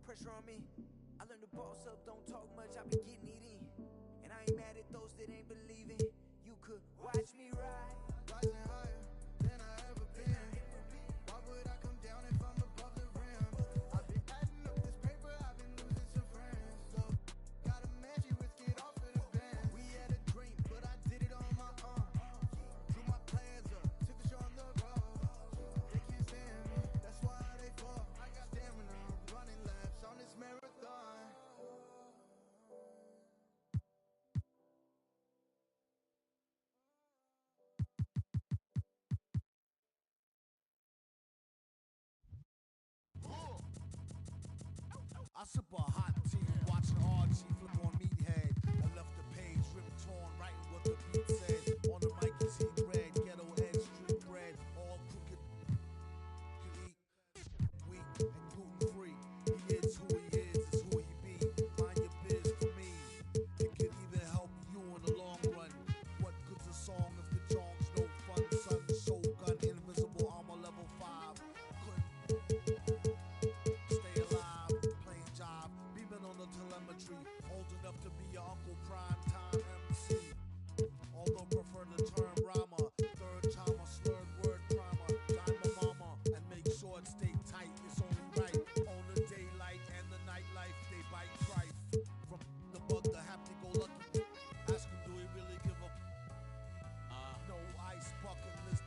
Pressure on me. I learned to boss up, don't talk much, I be getting it in. And I ain't mad at those that ain't believing. You could watch me ride, rising higher than I ever been. Why would I come down if I'm above the rim? I've been adding up this paper, I've been losing some friends. So, gotta match it with get off of the bench. We had a dream, but I did it on my own. Drew my plans up, took a show on the road. They can't stand me, that's why they fall. I got stamina, running laps on this marathon. I sip a hot tea, watching RG flip on Meathead. I left the page ripped torn, writing what the beat said. On the mic is heat red, ghetto edge, street bread, all crooked. Can eat weak and gluten free. He is who he is who he be. Mind your biz for me. It could even help you in the long run. What good's a song if the jong's no fun? Sun, Shogun, invisible armor level 5. Stay alive, playing job, beaming on the telemetry. Old enough to be your Uncle Prime Time MC. Although prefer the term rhymer, third timer, slurred word primer. Dime my mama and make sure it stay tight. It's only right. On the daylight and the nightlife, they bite trife. From the bug, the happy-go-lucky. Ask him, do he really give a no ice bucket list?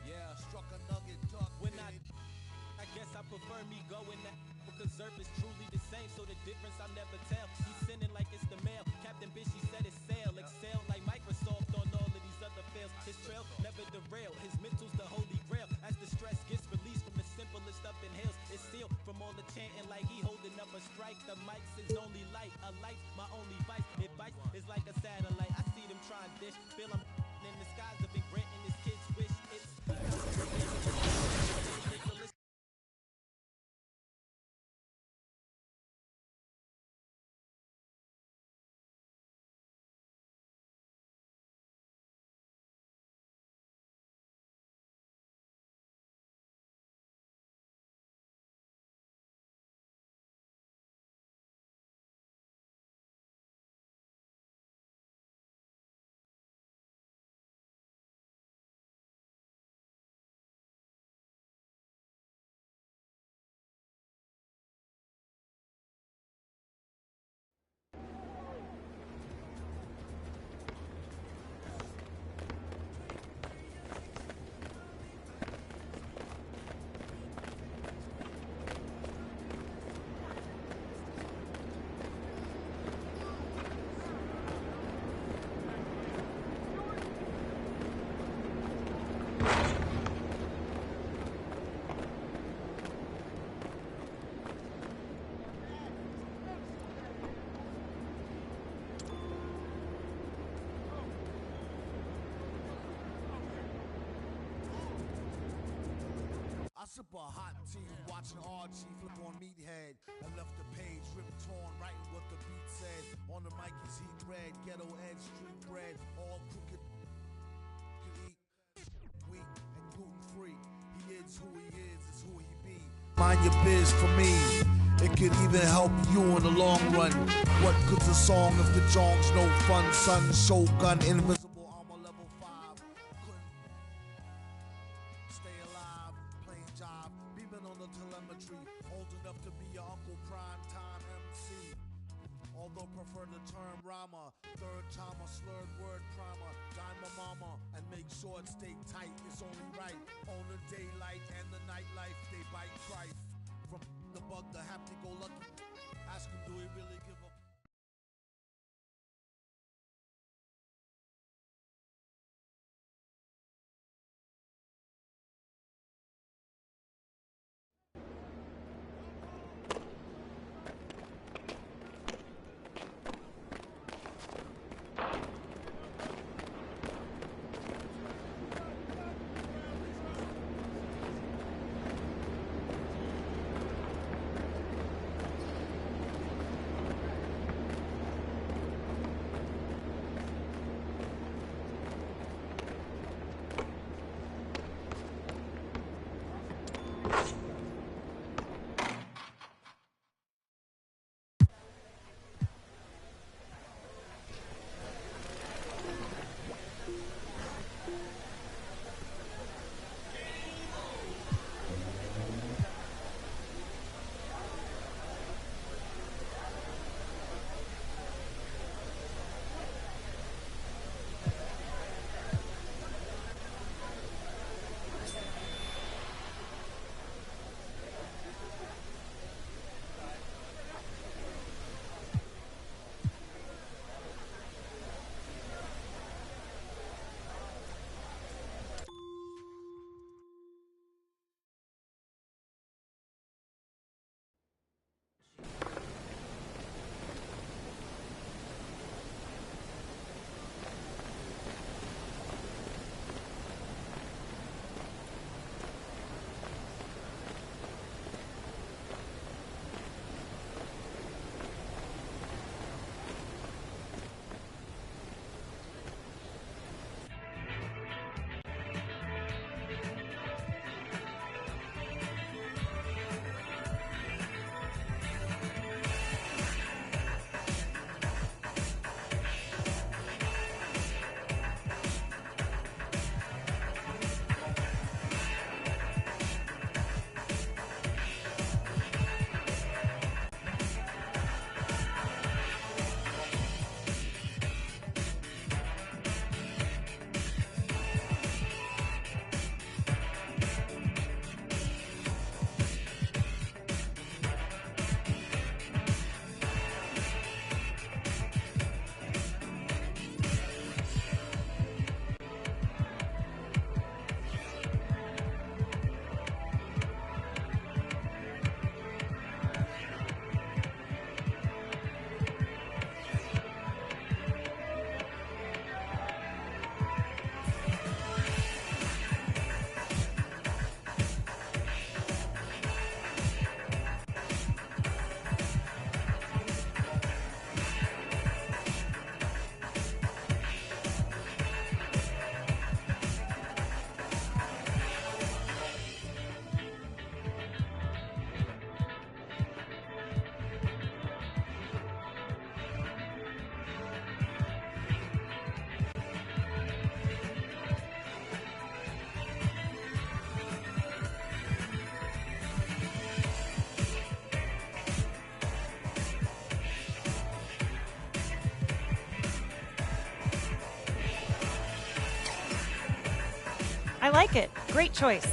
Yeah, struck a nugget duck. When I guess I prefer me going that because Zerp is truly the same, so the difference I'll never tell. He's sending like it's the mail. Captain Bitch, he said it's sail. Excel like Microsoft on all of these other fails. His trail never derail. His mental's the holy grail. As the stress gets released from the simplest stuff inhales, it's sealed from all the chanting like he holding up a strike. The mic's his only light. A light's my only vice. Advice is like a satellite. I see them trying dish. Feel I'm in the skies of been granting his kids wish. It's I sip a hot tea, watching RG flip on Meathead. I left the page ripped torn, writing what the beat said. On the mic is heat red, ghetto edge, street bread, all crooked. Can eat weak and gluten free. He is who he is who he be. Mind your biz for me. It could even help you in the long run. What good's a song if the jong's no fun? Sun, Shogun, invisible armor level 5. Stay alive, playing job, beaming on the telemetry. Old enough to be your Uncle Prime Time MC. Although prefer the term rhymer, third timer, slurred word primer. Dime my mama and make sure it stay tight. It's only right. On the daylight and the nightlife, they bite trife. From the bug, the happy-go-lucky. Ask him, do he really give a I like it. Great choice.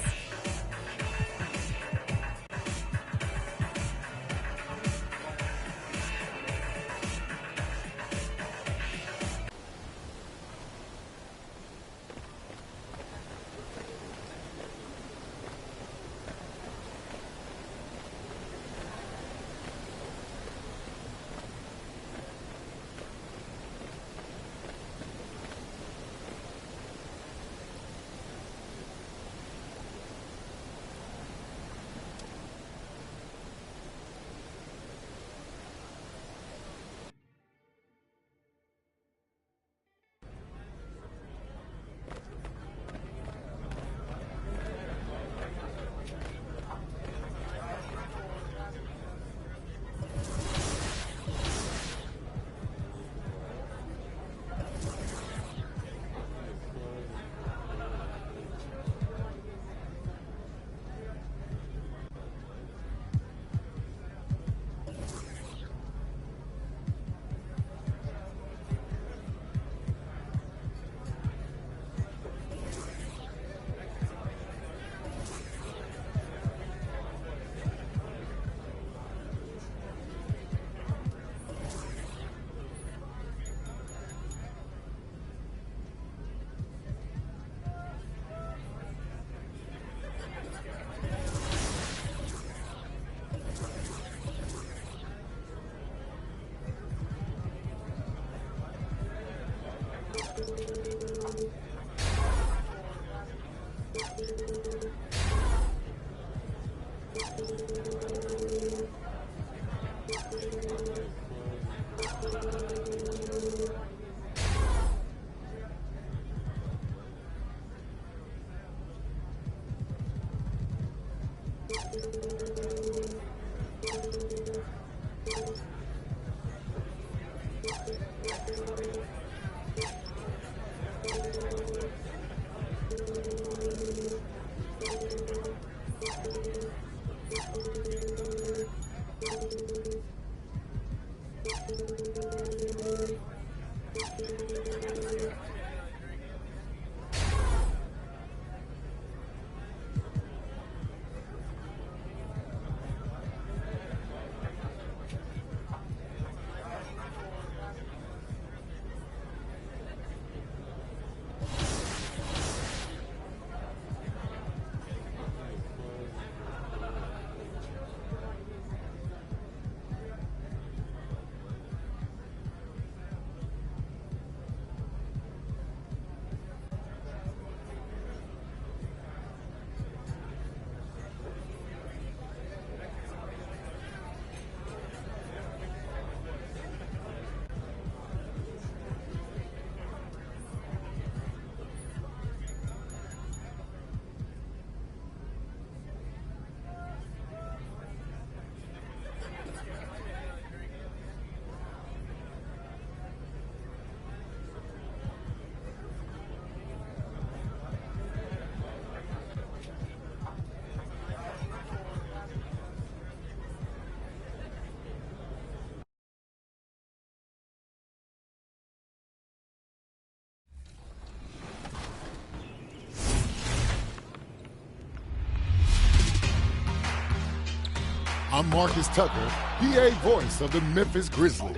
I'm Marcus Tucker, PA voice of the Memphis Grizzlies.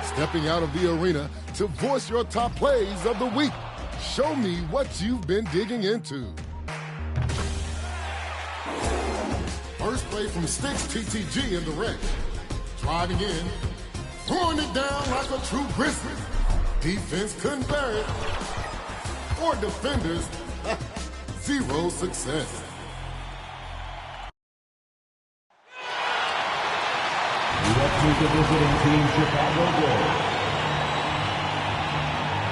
Stepping out of the arena to voice your top plays of the week. Show me what you've been digging into. First play from Sticks TTG in the wreck. Driving in, throwing it down like a true Grizzly. Defense couldn't bear it. Or defenders, zero success. The visiting team, Chicago Bulls.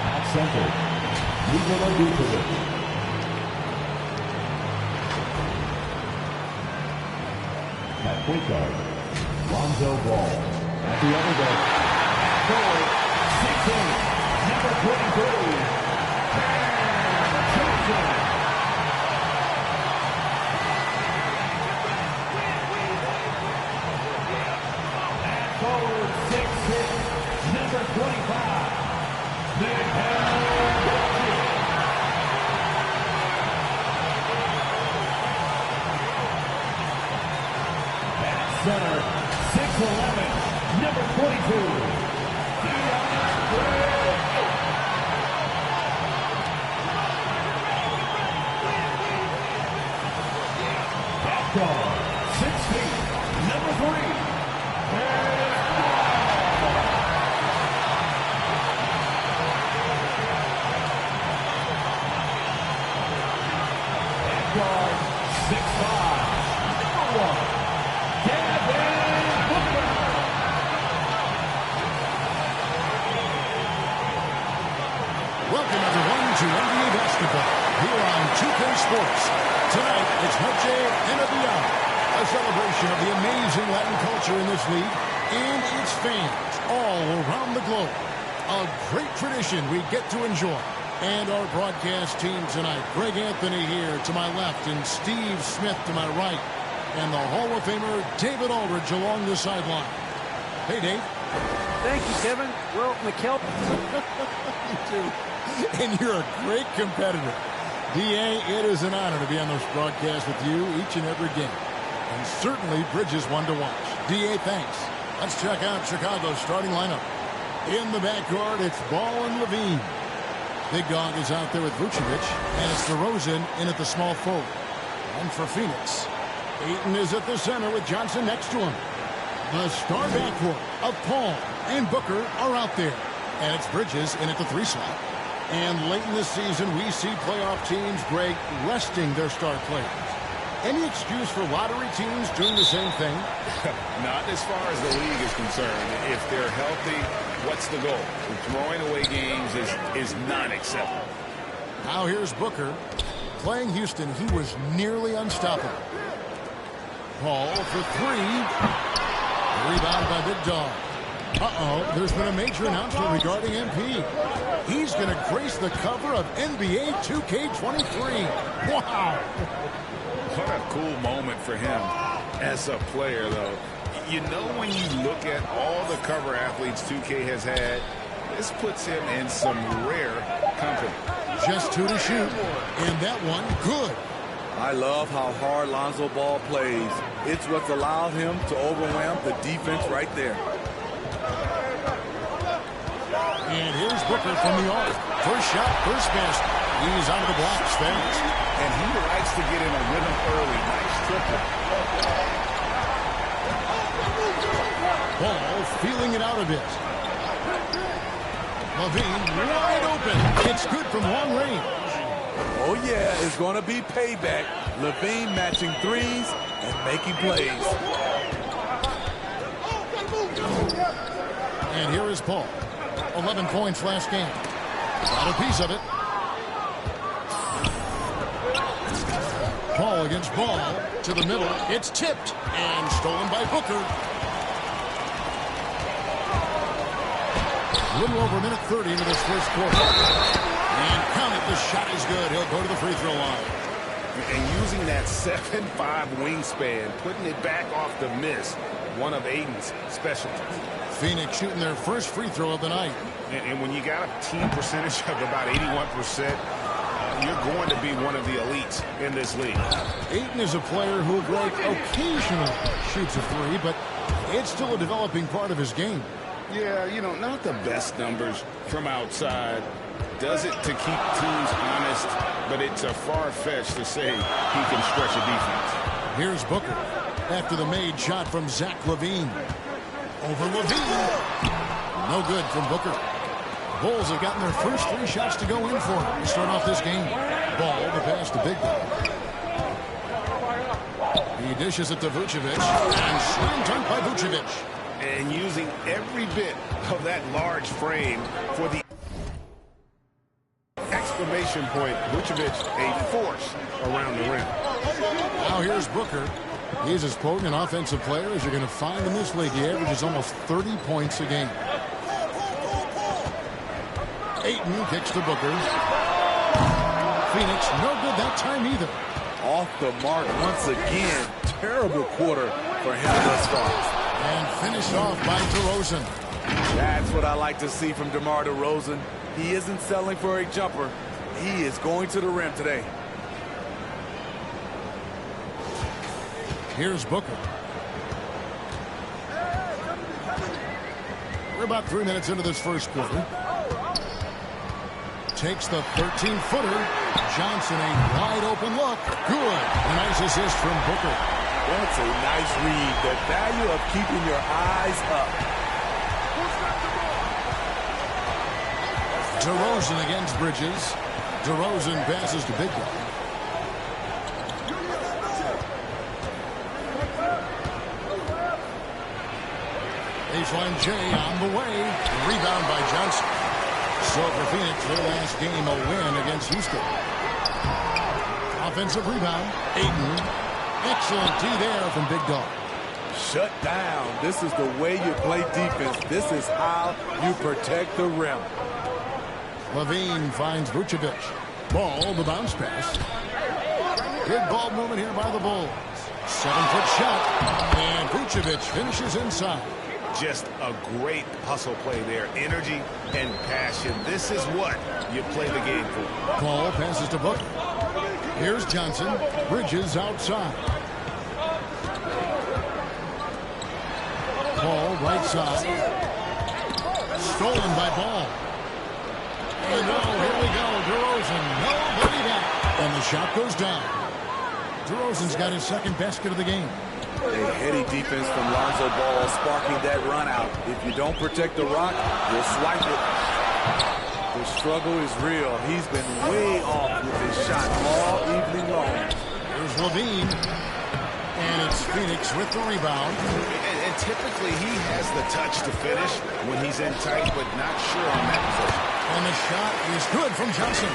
At center, Nikola Vucevic. At point guard, Lonzo Ball. At the other end, forward, 6'8", number 23, Johnson. Forward 6'6", number 25, at center, 6'11", number 22, at guard, 6 feet, number 3. Welcome, everyone, to NBA basketball here on 2K Sports. Tonight, it's Noche NBA, a celebration of the amazing Latin culture in this league and its fans all around the globe. A great tradition we get to enjoy. And our broadcast team tonight, Greg Anthony here to my left and Steve Smith to my right. And the Hall of Famer David Aldridge along the sideline. Hey, Dave. Thank you, Kevin. Well, McKell. You too. And you're a great competitor. D.A., it is an honor to be on this broadcast with you each and every game. And certainly Bridges one to watch. D.A., thanks. Let's check out Chicago's starting lineup. In the backcourt, it's Ball and Levine. Big Dog is out there with Vucevic, and it's DeRozan in at the small forward. And for Phoenix, Ayton is at the center with Johnson next to him. The star backcourt of Paul and Booker are out there. And it's Bridges in at the 3 slot. And late in the season, we see playoff teams, Greg, resting their star players. Any excuse for lottery teams doing the same thing? Not as far as the league is concerned. If they're healthy, what's the goal? Throwing away games is not acceptable. Now here's Booker. Playing Houston, he was nearly unstoppable. Paul for 3. Rebound by Big Dog. Uh-oh, there's been a major announcement regarding MP. He's going to grace the cover of NBA 2k23. Wow. What a cool moment for him as a player, though. You know, when you look at all the cover athletes 2K has had, this puts him in some rare company. Just 2 to shoot, and that one good. I love how hard Lonzo Ball plays. It's what's allowed him to overwhelm the defense right there. And here's Booker from the arc. First shot, first basket. He's out of the blocks fast. And he likes to get in a rhythm early. Nice triple. Ball feeling it out a bit. Levine wide open. It's good from long range. Oh, yeah, it's going to be payback. Levine matching threes and making plays. And here is Paul. 11 points last game. Got a piece of it. Paul against Ball to the middle. It's tipped and stolen by Booker. A little over a minute 30 into this first quarter. And count it, the shot is good. He'll go to the free throw line. And using that 7'5" wingspan, putting it back off the miss, one of Ayton's specialties. Phoenix shooting their first free throw of the night. And when you got a team percentage of about 81%, you're going to be one of the elites in this league. Ayton is a player who occasionally shoots a three, but it's still a developing part of his game. Yeah, you know, not the best numbers from outside. Does it to keep teams honest, but it's a far-fetch to say he can stretch a defense. Here's Booker after the made shot from Zach LaVine. Over LaVine. No good from Booker. Bulls have gotten their first 3 shots to go in for to start off this game. Ball, the pass to Big Guy. He dishes it to Vucevic, and slam dunk by Vucevic. And using every bit of that large frame for the exclamation point. Vucevic, a force around the rim. Now here's Booker. He's as potent an offensive player as you're going to find in this league. He averages almost 30 points a game. Ayton kicks to Booker. Phoenix, no good that time either. Off the mark once again. Terrible quarter for him thus far. And finished off by DeRozan. That's what I like to see from DeMar DeRozan. He isn't settling for a jumper. He is going to the rim today. Here's Booker. We're about 3 minutes into this first quarter. Takes the 13-footer. Johnson, a wide-open look. Good. A nice assist from Booker. That's a nice read. The value of keeping your eyes up. DeRozan against Bridges. DeRozan passes to Big Guy. Baseline J on the way. Rebound by Johnson. So for Phoenix, their last game, a win against Houston. Offensive rebound. Ayton. Excellent D there from Big Dog. Shut down. This is the way you play defense. This is how you protect the rim. LaVine finds Vucevic. Ball, the bounce pass. Good ball movement here by the Bulls. 7-foot shot. And Vucevic finishes inside. Just a great hustle play there. Energy and passion. This is what you play the game for. Ball passes to Booker. Here's Johnson. Bridges outside. Ball right side. Stolen by Ball. And now here we go. DeRozan. Nobody back. And the shot goes down. DeRozan's got his second basket of the game. A heady defense from Lonzo Ball sparking that run out. If you don't protect the rock, you'll swipe it. The struggle is real. He's been way off with his shot all evening long. Here's LaVine. And it's Phoenix with the rebound. And typically he has the touch to finish when he's in tight, but not sure on that position. And the shot is good from Johnson.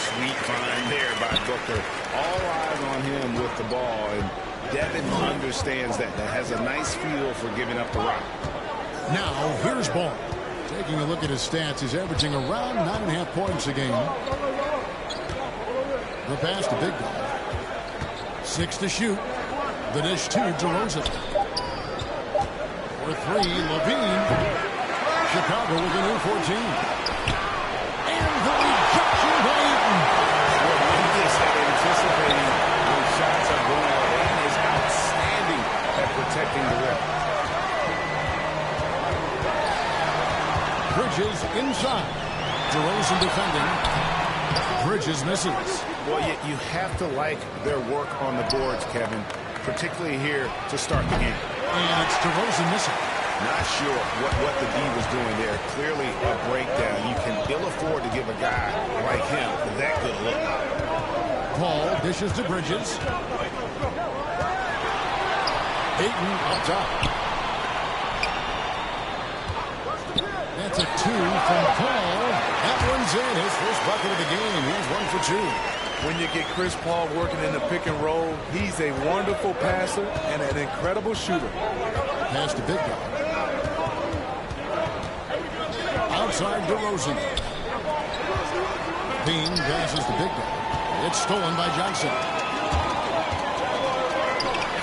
Sweet find there by Booker. All eyes on him with the ball. And Devin understands that. Has a nice feel for giving up the rock. Now, here's Ball. Taking a look at his stats, he's averaging around 9.5 points a game. The pass to Big Guy. 6 to shoot. The dish to DeRozan. For 3, LaVine. Chicago with a new 14. And the rejection by Ayton. What Memphis had anticipating when shots are going away is outstanding at protecting the rim. Bridges inside. DeRozan defending. Bridges misses. Well, you have to like their work on the boards, Kevin, particularly here to start the game. And it's DeRozan missing. Not sure what the D was doing there. Clearly a breakdown. You can ill afford to give a guy like him that good a look. Paul dishes to Bridges. Ayton up top. That's a 2 from Paul. That one's in. His first bucket of the game. He's 1 for 2. When you get Chris Paul working in the pick and roll, he's a wonderful passer and an incredible shooter. Pass to Big Guy. Outside DeRozan. Bean passes to Big Guy. It's stolen by Johnson.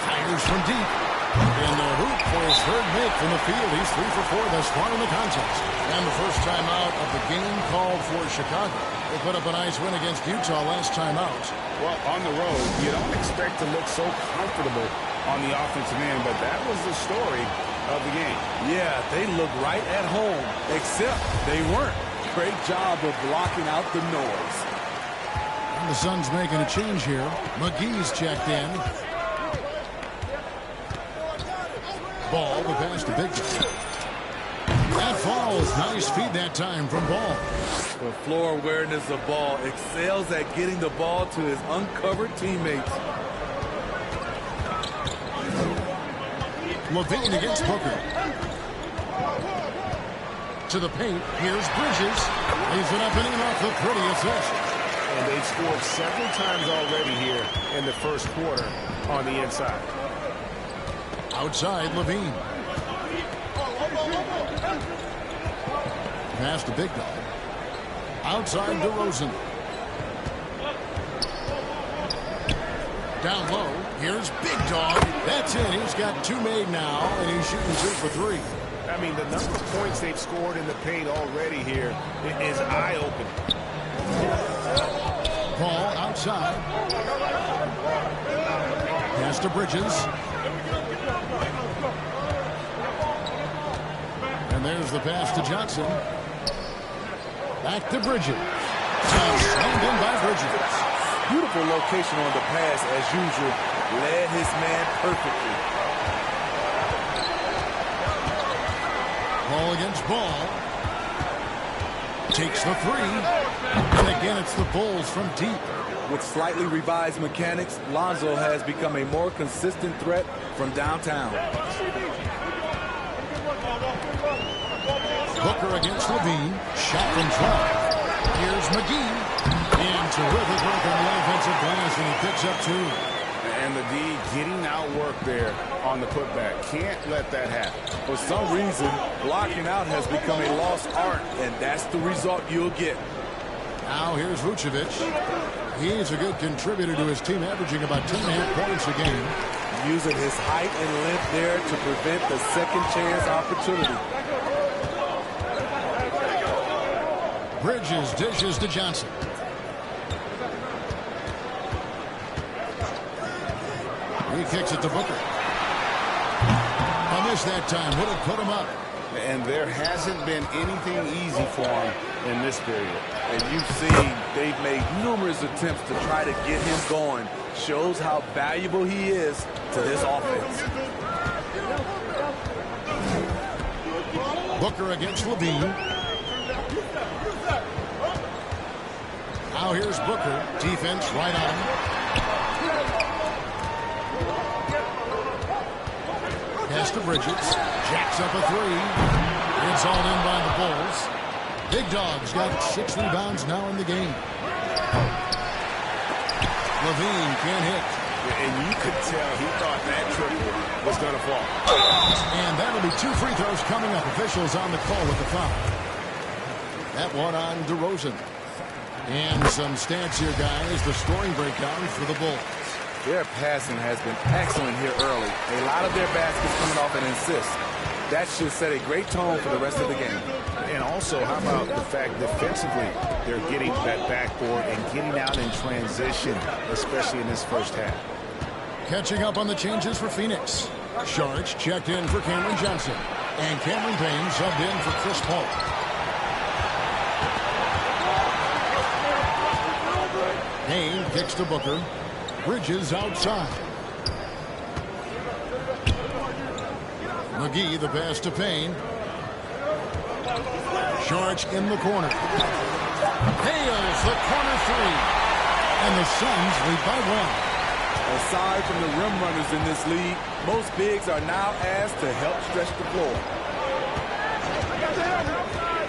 Fires from deep. And the hoop for his third make from the field. He's 3 for 4 thus far in the contest. And the first time out of the game called for Chicago. They put up a nice win against Utah last time out. Well, on the road, you don't expect to look so comfortable on the offensive end, but that was the story of the game. Yeah, they looked right at home, except they weren't. Great job of blocking out the noise. And the Suns making a change here. McGee's checked in. Ball, the pass to Big Guy. That falls. Nice feed that time from Ball. The floor awareness of Ball excels at getting the ball to his uncovered teammates. Levine against Booker. To the paint. Here's Bridges. Leaves it up and in off the prettiest fish. And they've scored several times already here in the first quarter on the inside. Outside, Levine. Pass to Big Dog. Outside, DeRozan. Down low. Here's Big Dog. That's it. He's got 2 made now, and he's shooting 2 for 3. I mean, the number of points they've scored in the paint already here is eye-opening. Ball outside. Pass to Bridges. And there's the pass to Johnson. Back to Bridges. Slammed in by Bridges. Beautiful location on the pass as usual. Led his man perfectly. Ball against Ball. Takes the 3. And again, it's the Bulls from deep. With slightly revised mechanics, Lonzo has become a more consistent threat from downtown. Booker against Levine. Shot from 12. Here's McGee. And terrific work on the offensive glass, and he picks up 2. And the D getting outwork there on the putback. Can't let that happen. For some reason, blocking out has become a lost art, and that's the result you'll get. Now here's Vucevic. He's a good contributor to his team, averaging about 10.5 points a game. Using his height and length there to prevent the second chance opportunity. Bridges dishes to Johnson. He kicks it to Booker. I missed that time. Would have put him up. And there hasn't been anything easy for him in this period. And you've seen they've made numerous attempts to try to get him going. Shows how valuable he is to this offense. Booker against Levine. Now here's Booker. Defense right on him. Pass to Bridges. Jacks up a 3. It's all in by the Bulls. Big Dog's got 6 rebounds now in the game. Levine can't hit. And you could tell he thought that triple was going to fall. And that'll be 2 free throws coming up. Officials on the call with the foul. That one on DeRozan. And some stats here, guys. The scoring breakdown for the Bulls. Their passing has been excellent here early. A lot of their baskets coming off an assist. That should set a great tone for the rest of the game. And also, how about the fact defensively, they're getting that backboard and getting out in transition, especially in this first half. Catching up on the changes for Phoenix. Sharch checked in for Cameron Johnson. And Cameron Payne subbed in for Chris Paul. Payne kicks to Booker. Bridges outside. McGee, the pass to Payne. Sharch in the corner. Nails the corner 3. And the Suns lead by 1. Aside from the rim runners in this league, most bigs are now asked to help stretch the floor.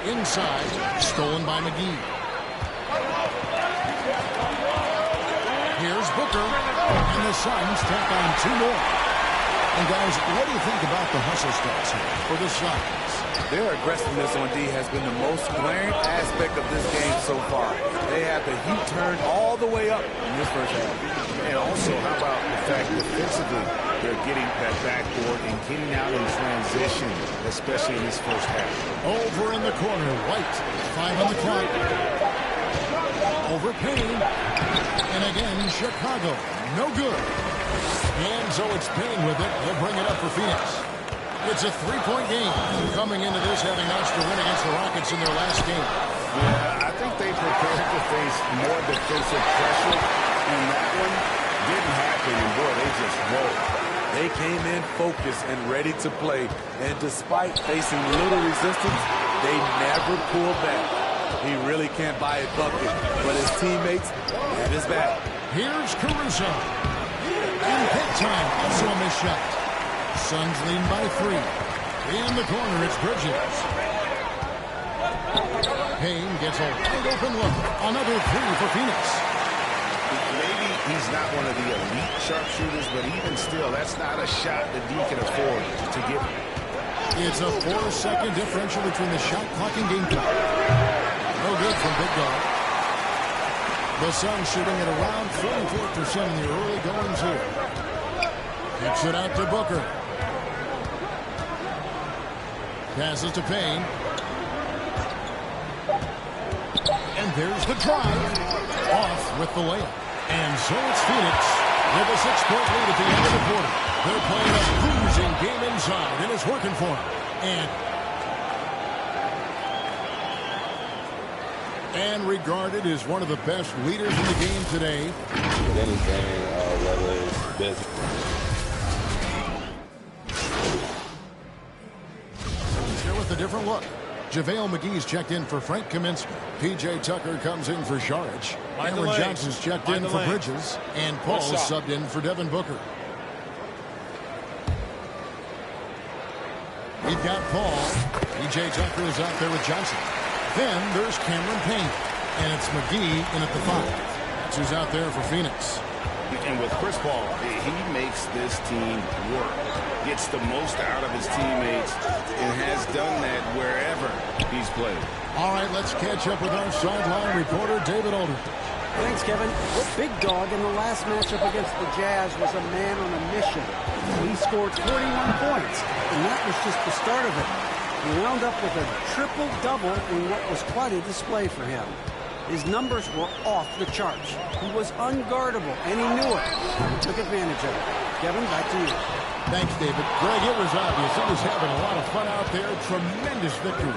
Inside, stolen by McGee. Here's Booker, and the Suns tack on 2 more. And guys, what do you think about the hustle starts here for the Suns? Their aggressiveness on D has been the most glaring aspect of this game so far. They have the heat turned all the way up in this first half. And Also, how about the fact defensively they're getting that backboard and getting out in transition, especially in this first half. Over in the corner, White. 5 on the clock. Over Payne. And again, Chicago. No good. And so it's Payne with it. They'll bring it up for Phoenix. It's a 3-point game. Coming into this, having notched a win against the Rockets in their last game. Yeah, I think they prepared to face more defensive pressure, and that one didn't happen, and boy, they just rolled. They came in focused and ready to play, and despite facing little resistance, they never pulled back. He really can't buy a bucket, but his teammates have his back. Here's Caruso. In hit time, also a missed shot. Suns leading by 3. In the corner, it's Bridges. Payne gets a wide open look. Another 3 for Phoenix. Maybe he's not one of the elite sharpshooters, but even still, that's not a shot that D can afford to give him. It's a 4-second differential between the shot clock and game clock. No good from Big Dog. The Suns shooting at around 44% in the early goings here. Kicks it out to Booker. Passes to Payne. And there's the drive. Off with the layup. And so it's Phoenix with a 6-point lead at the end of the quarter. They're playing a cruising game inside, and it's working for them. And regarded as one of the best leaders in the game today. With anything, whether it's business. Here with a different look. JaVale McGee's checked in for Frank Kaminsky. P.J. Tucker comes in for Saric. Cameron Johnson's checked in for Bridges. And Paul's subbed in for Devin Booker. We've got Paul. P.J. Tucker is out there with Johnson. Then there's Cameron Payne. And it's McGee in at the 5. That's who's out there for Phoenix. And with Chris Paul, he makes this team work. Gets the most out of his teammates and has done that wherever he's played. All right, let's catch up with our sideline reporter, David Aldridge. Thanks, Kevin. Big Dog in the last matchup against the Jazz was a man on a mission. He scored 41 points, and that was just the start of it. He wound up with a triple-double in what was quite a display for him. His numbers were off the charts. He was unguardable, and he knew it. He took advantage of it. Kevin, back to you. Thanks, David. Greg, it was obvious. He was having a lot of fun out there. Tremendous victory.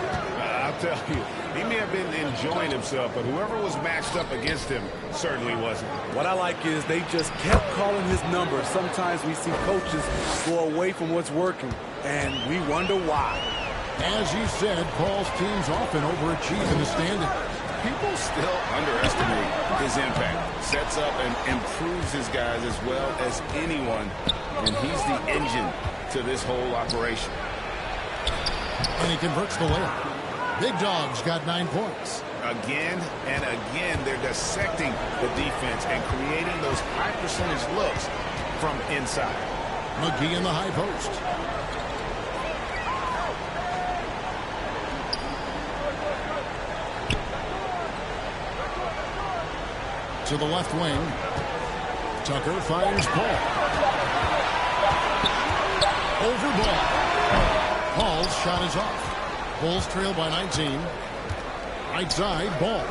I'll tell you, he may have been enjoying himself, but whoever was matched up against him certainly wasn't. What I like is they just kept calling his number. Sometimes we see coaches go away from what's working, and we wonder why. As you said, Paul's teams often overachieve in the standings. People still underestimate his impact. Sets up and improves his guys as well as anyone, and he's the engine to this whole operation. And he converts the layup. Big Dog's got 9 points. Again and again, they're dissecting the defense and creating those high percentage looks from inside. McGee in the high post. To the left wing. Tucker finds Paul. Over ball. Paul's shot is off. Bulls trail by 19. Right side, Ball.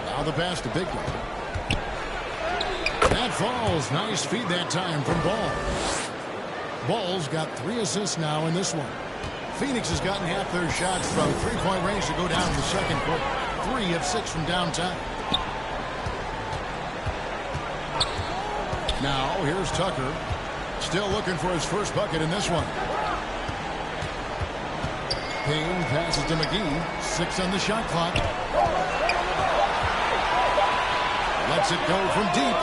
Now the pass to Big Dog. That falls. Nice feed that time from Ball. Ball's got 3 assists now in this one. Phoenix has gotten half their shots from three-point range to go down in the second quarter. 3 of 6 from downtown. Now, here's Tucker. Still looking for his first bucket in this one. Payne passes to McGee. 6 on the shot clock. Lets it go from deep.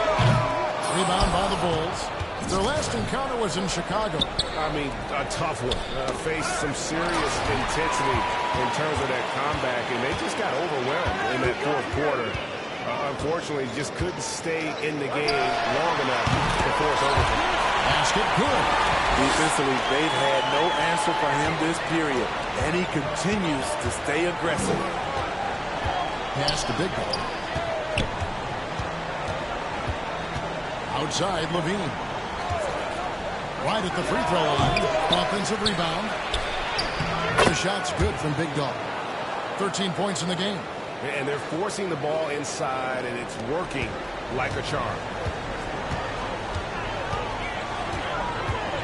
Rebound by the Bulls. Their last encounter was in Chicago. I mean, a tough one. Faced some serious intensity in terms of that comeback, and they just got overwhelmed in that fourth quarter. Unfortunately, just couldn't stay in the game long enough to force overtime. Basket good. Defensively, they've had no answer for him this period, and he continues to stay aggressive. Pass to Big Dog. Outside, Levine. Right at the free throw line. Offensive rebound. The shot's good from Big Dog. 13 points in the game. And they're forcing the ball inside, and it's working like a charm.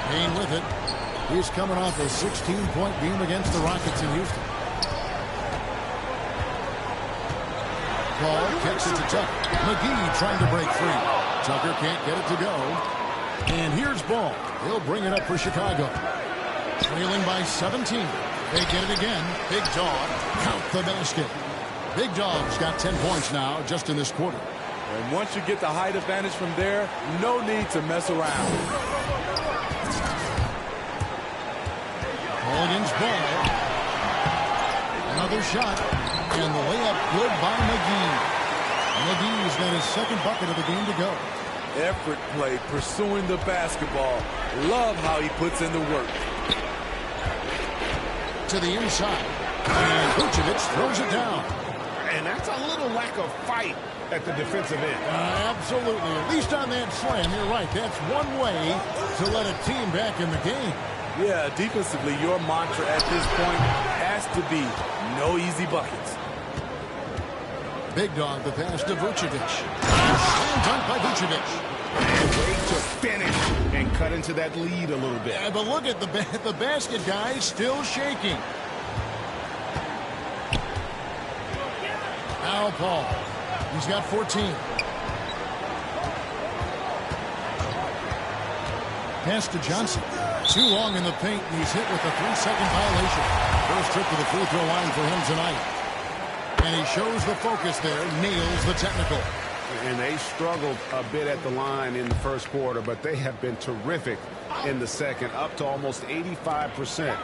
Payne with it. He's coming off a 16-point game against the Rockets in Houston. Paul kicks it to Tucker. McGee trying to break free. Tucker can't get it to go. And here's Ball. He'll bring it up for Chicago. Trailing by 17. They get it again. Big Dog. Count the basket. Big Dog's got 10 points now just in this quarter. And once you get the height advantage from there, no need to mess around. Ball against Ball. Another shot. And the layup good by McGee. McGee's got his second bucket of the game to go. Effort play, pursuing the basketball. Love how he puts in the work. To the inside. And Vucevic throws it down. And that's a little lack of fight at the defensive end. Absolutely. At least on that slam, you're right. That's one way to let a team back in the game. Yeah, defensively, your mantra at this point has to be no easy buckets. Big Dog, the pass to Vucevic. Slam dunk by Vucevic. Way to finish and cut into that lead a little bit. Yeah, but look at the basket guy still shaking. Now Paul. He's got 14. Pass to Johnson. Too long in the paint, and he's hit with a 3-second violation. First trip to the free throw line for him tonight. And he shows the focus there, nails the technical. And they struggled a bit at the line in the first quarter, but they have been terrific in the second, up to almost 85%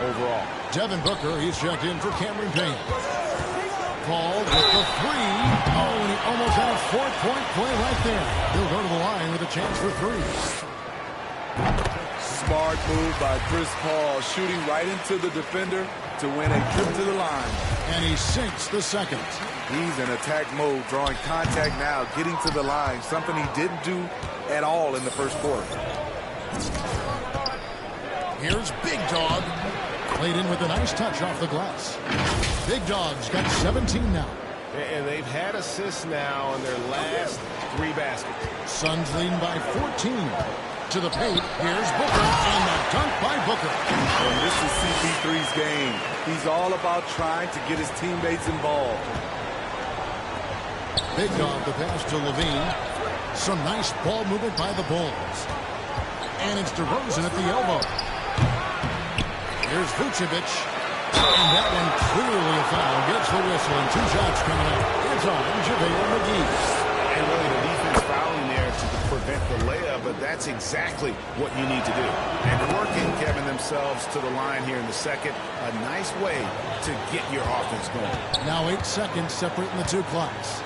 overall. Devin Booker, he's checked in for Cameron Payne. Paul with the three. Oh, and he almost had a four-point play right there. He'll go to the line with a chance for three. Smart move by Chris Paul, shooting right into the defender to win a trip to the line. And he sinks the second. He's in attack mode, drawing contact now, getting to the line, something he didn't do at all in the first quarter. Here's Big Dog. Played in with a nice touch off the glass. Big Dog's got 17 now. And they've had assists now in their last 3 baskets. Suns leading by 14. To the paint, here's Booker, and the dunk by Booker. And this is CP3's game. He's all about trying to get his teammates involved. Big Dog, the pass to Levine. Some nice ball movement by the Bulls. And it's DeRozan at the elbow. Here's Vucevic. And that one clearly a foul. Gets the whistle, and 2 shots coming up. It's on JaVale McGee. And really the defense fouling there to prevent the layup, but that's exactly what you need to do. And working, Kevin, themselves to the line here in the second. A nice way to get your offense going. Now 8 seconds separating the 2 clocks.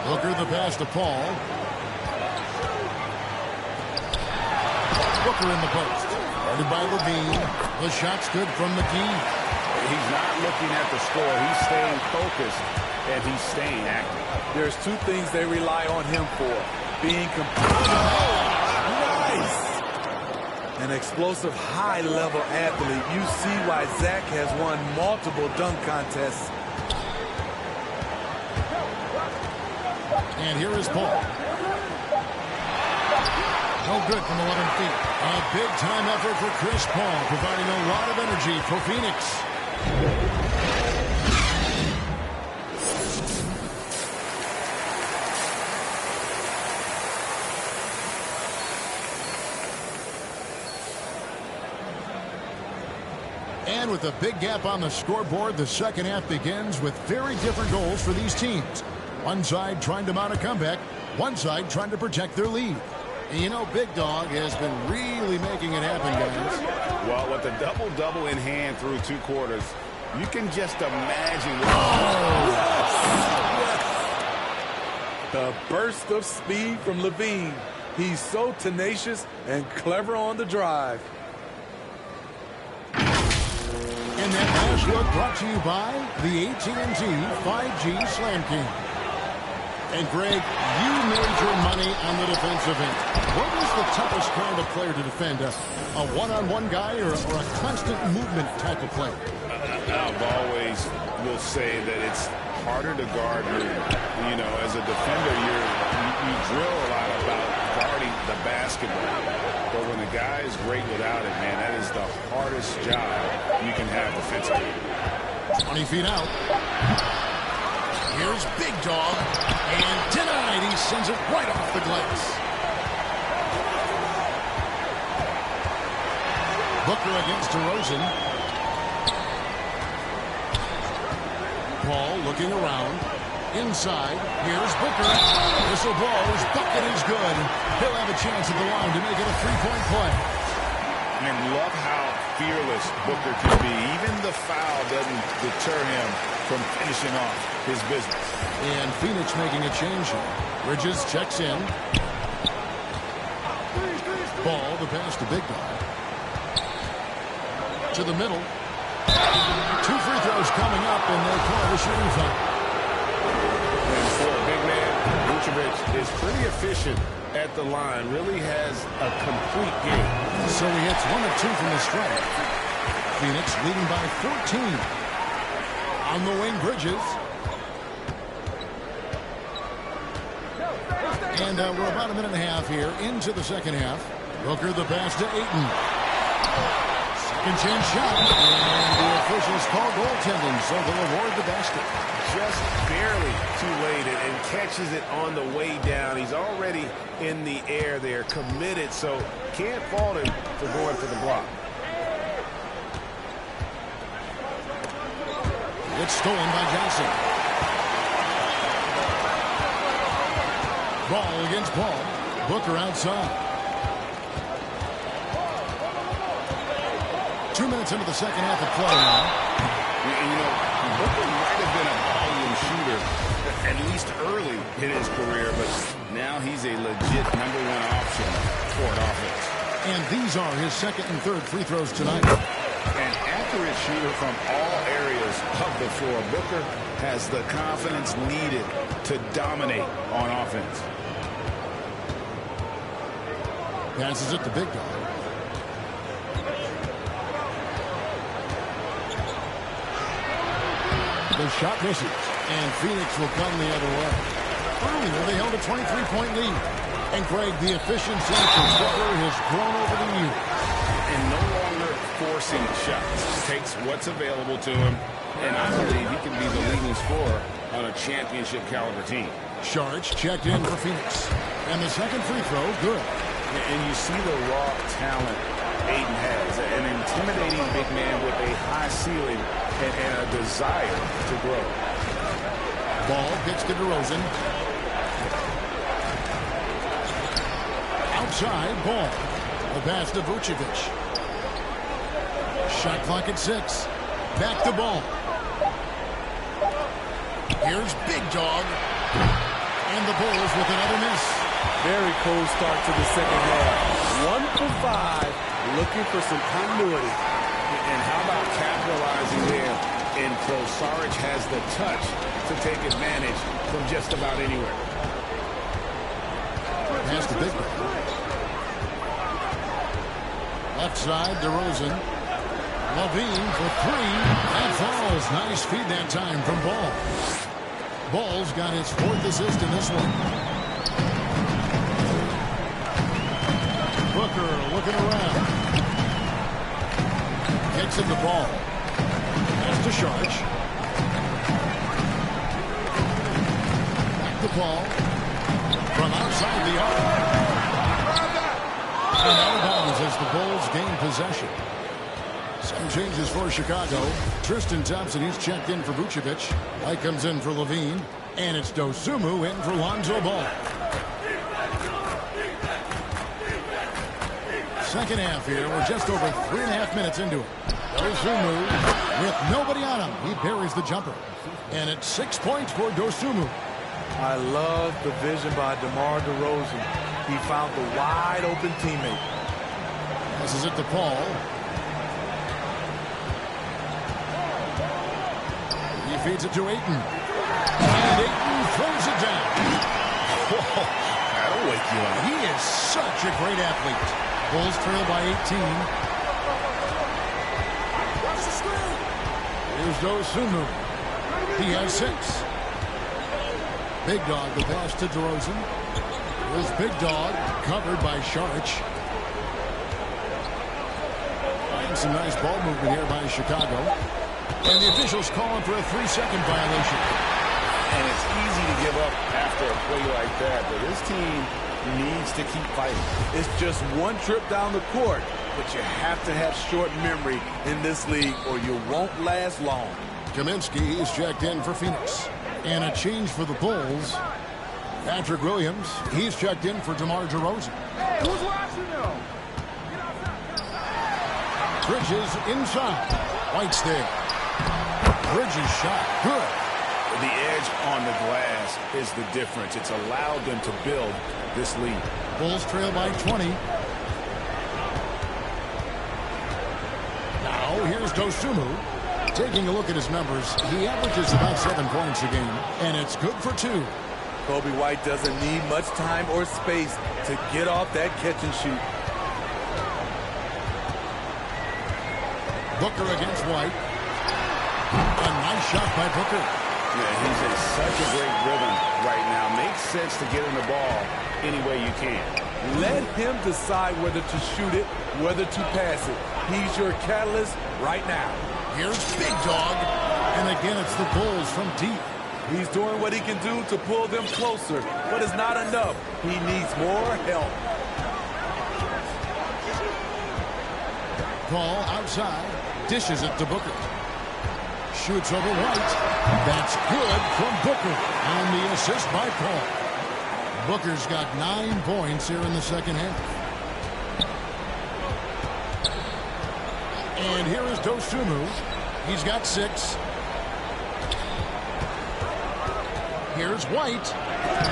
Booker the pass to Paul. Booker in the post. Guarded by Levine. The shot's good from McGee. He's not looking at the score. He's staying focused, and he's staying active. There's 2 things they rely on him for. Being competitive. Nice! An explosive, high-level athlete. You see why Zach has won multiple dunk contests. And here is Paul. No good from 11 feet. A big-time effort for Chris Paul, providing a lot of energy for Phoenix. And with a big gap on the scoreboard, the second half begins with very different goals for these teams. One side trying to mount a comeback, one side trying to protect their lead. And you know, Big Dog has been really making it happen, guys. Well, with the double-double in hand through 2 quarters, you can just imagine what... Yes! The burst of speed from Levine. He's so tenacious and clever on the drive. And that last look brought to you by the AT&T 5G Slam King. And Greg, you made your money on the defensive end. What is the toughest kind of player to defend? A one-on-one guy or a constant movement type of player? I've always will say that it's harder to guard movement. You know, as a defender, you drill a lot about guarding the basketball. But when a guy is great without it, man, that is the hardest job you can have defensively. 20 feet out. Here's Big Dog. And denied. He sends it right off the glass. Booker against DeRozan. Paul looking around. Inside. Here's Booker. Whistle blows. Bucket is good. He'll have a chance at the line to make it a three-point play. And love how fearless Booker can be. Even the foul doesn't deter him from finishing off his business. And Phoenix making a change here. Bridges checks in. Ball, the pass to Big Dog. To the middle. 2 free throws coming up, and they call the shooting foul. And for a big man, Vucevic is pretty efficient at the line. Really has a complete game. So he hits 1 of 2 from the stripe. Phoenix leading by 14. On the wing, Bridges. And we're about a minute and a half here into the second half. Booker the pass to Ayton. Second chance shot. And the officials call goaltending, so they'll award the basket. Just barely too late and catches it on the way down. He's already in the air there, committed, so can't fault him for going for the block. It's stolen by Johnson. Ball against Paul. Booker outside. 2 minutes into the second half of play now. You know, Booker might have been a volume shooter, at least early in his career, but now he's a legit number 1 option for an offense. And these are his second and third free throws tonight. An accurate shooter from all areas of the floor. Booker has the confidence needed to dominate on offense. Passes it to Big Dog. The shot misses, and Phoenix will come the other way. Earlier, they held a 23-point lead. And Greg, the efficiency from Booker has grown over the years. And no longer forcing shots. Takes what's available to him, and I believe he can be the leading scorer on a championship caliber team. Sharge checked in for Phoenix. And the second free throw, good. And you see the raw talent Ayton has. An intimidating big man with a high ceiling and a desire to grow. Ball pitched to DeRozan. Outside, Ball. The pass to Vucevic. Shot clock at 6. Back to Ball. Here's Big Dog. And the Bulls with another miss. Very cold start to the second half. 1 for 5, looking for some continuity. And how about capitalizing there in close? Saric has the touch to take advantage from just about anywhere. Pass to Big Dog. Left side, DeRozan. Levine for 3. That falls. Nice feed that time from Ball. Ball's got his 4th assist in this one. Booker looking around. Kicks him the ball. Pass to Sharge. Back to Paul. From outside the arc. And out of bounds as the Bulls gain possession. Some changes for Chicago. Tristan Thompson, he's checked in for Vucevic. White comes in for Levine. And it's Dosunmu in for Lonzo Ball. Second half here. We're just over 3.5 minutes into it. Dosunmu with nobody on him. He buries the jumper. And it's 6 points for Dosunmu. I love the vision by DeMar DeRozan. He found the wide open teammate. This is it to Paul. He feeds it to Ayton. And Ayton throws it down. such a great athlete. Bulls trail by 18. Here's Dosunmu. He has 6. Big Dog, the pass to DeRozan. Here's Big Dog, covered by Saric. And some nice ball movement here by Chicago. And the officials calling for a 3-second violation. And it's easy to give up after a play like that, but this team needs to keep fighting. It's just one trip down the court, but you have to have short memory in this league or you won't last long. Kaminsky is checked in for Phoenix. And a change for the Bulls. Patrick Williams, he's checked in for DeMar DeRozan. Hey, who's watching now? Bridges inside. White's there. Bridges shot. Good. The edge on the glass is the difference. It's allowed them to build this lead. Bulls trail by 20. Now here's Dosunmu. Taking a look at his numbers, he averages about 7 points a game, and it's good for 2. Kobe White doesn't need much time or space to get off that catch and shoot. Booker against White. A nice shot by Booker. Yeah, he's in such a great rhythm right now. Makes sense to get him the ball any way you can. Let him decide whether to shoot it, whether to pass it. He's your catalyst right now. Here's Big Dog. And again, it's the Bulls from deep. He's doing what he can do to pull them closer, but it's not enough. He needs more help. Paul outside. Dishes it to Booker. Shoots over White. That's good from Booker. And the assist by Paul. Booker's got 9 points here in the second half. And here is Dosunmu. He's got 6. Here's White.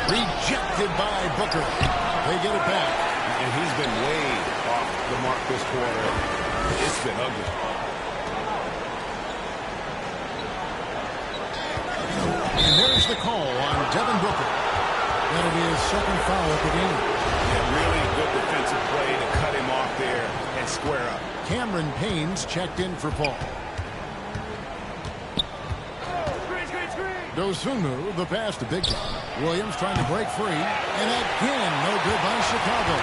Rejected by Booker. They get it back. And he's been way off the mark this quarter. It's been ugly. And there's the call on Devin Booker. That'll be his second foul of the game. Yeah, really good defensive play to cut him off there and square up. Cameron Payne's checked in for Paul. Dosunmu, the pass to Big Dog. Williams trying to break free. And again, no good by Chicago.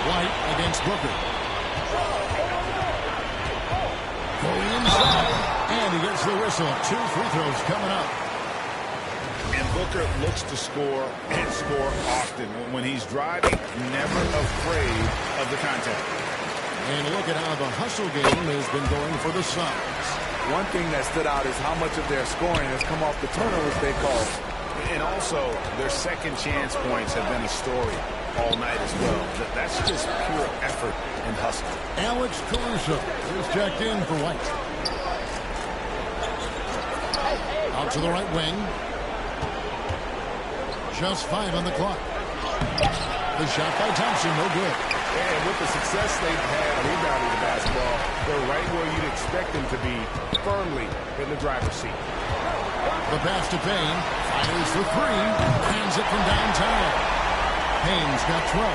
White against Booker. Going inside. And he gets the whistle. 2 free throws coming up. And Booker looks to score and score often. When he's driving, never afraid of the contact. And look at how the hustle game has been going for the Suns. One thing that stood out is how much of their scoring has come off the turnovers they caused. And also, their second chance points have been a story all night as well. That's just pure effort and hustle. Alex Caruso is checked in for White. Out to the right wing. Just 5 on the clock. The shot by Thompson, no good. And with the success they've had rebounding the basketball, they're right where you'd expect them to be, firmly in the driver's seat. The pass to Payne. Fires the 3. Hands it from downtown. Payne's got 12.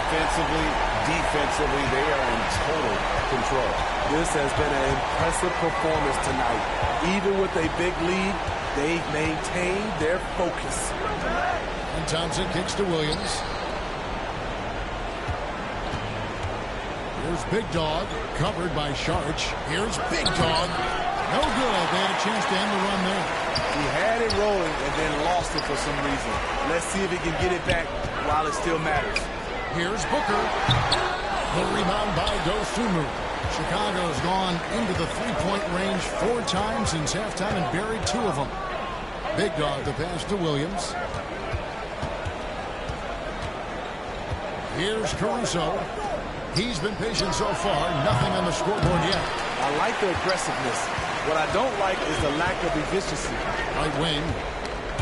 Offensively, defensively, they are in total control. This has been an impressive performance tonight. Even with a big lead, they've maintained their focus. And Thompson kicks to Williams. Here's Big Dog, covered by Saric. Here's Big Dog. No good. They had a chance to end the run there. He had it rolling and then lost it for some reason. Let's see if he can get it back while it still matters. Here's Booker. The rebound by Dosunmu. Chicago's gone into the three-point range 4 times since halftime and buried 2 of them. Big Dog the pass to Williams. Here's Caruso. He's been patient so far. Nothing on the scoreboard yet. I like the aggressiveness. What I don't like is the lack of efficiency. Right wing.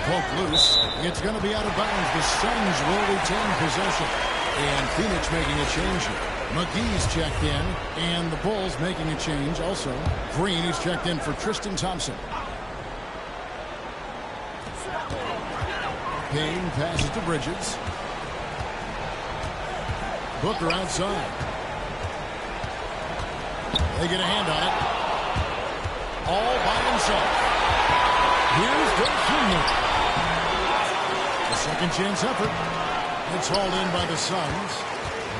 Poke loose. It's going to be out of bounds. The Suns will retain possession. And Phoenix making a change here. McGee's checked in. And the Bulls making a change also. Green is checked in for Tristan Thompson. Payne passes to Bridges. Booker outside. They get a hand on it. All by himself. Here's Dosunmu. A second chance effort. It's hauled in by the Suns.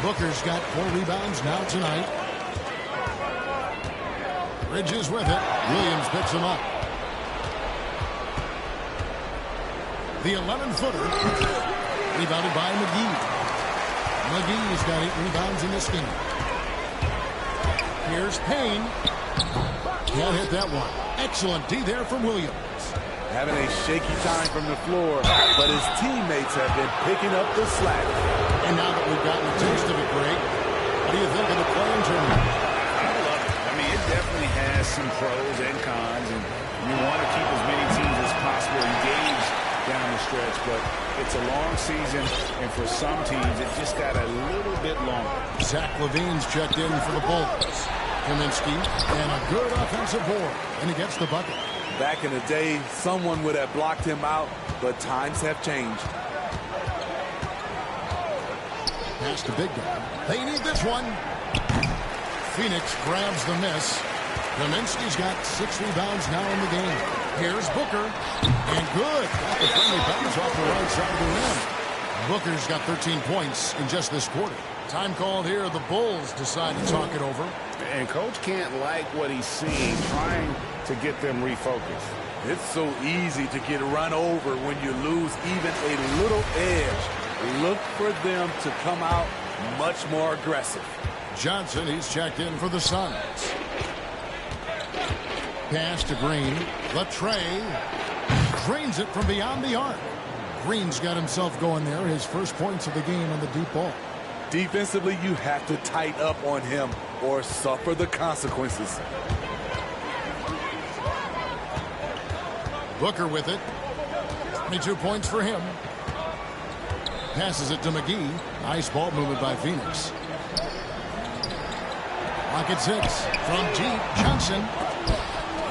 Booker's got 4 rebounds now tonight. Bridges with it. Williams picks him up. The 11-footer. Rebounded by McGee. McGee's got 8 rebounds in this game. Here's Payne. Can't hit that one. Excellent D there from Williams. Having a shaky time from the floor, but his teammates have been picking up the slack. And now that we've gotten a taste of it, Greg, what do you think of the play-in tournament? I love it. I mean, it definitely has some pros and cons, and you want to keep as many teams as possible engaged down the stretch, but it's a long season, and for some teams, it just got a little bit longer. Zach LaVine's checked in for the Bulls. Kaminsky, and a good offensive board, and he gets the bucket. Back in the day, someone would have blocked him out, but times have changed. Pass to Big Dog. They need this one. Phoenix grabs the miss. Kaminsky's got 6 rebounds now in the game. Here's Booker. And good. Got the friendly bounce off the right side of the rim. Booker's got 13 points in just this quarter. Time called here. The Bulls decide to talk it over. And Coach can't like what he's seeing, trying to get them refocused. It's so easy to get run over when you lose even a little edge. Look for them to come out much more aggressive. Johnson, he's checked in for the Suns. Pass to Green. Latrey drains it from beyond the arc. Green's got himself going there. His first points of the game on the deep ball. Defensively, you have to tighten up on him or suffer the consequences. Booker with it. 22 points for him. Passes it to McGee. Nice ball movement by Phoenix. Pocket 6 from deep. Johnson.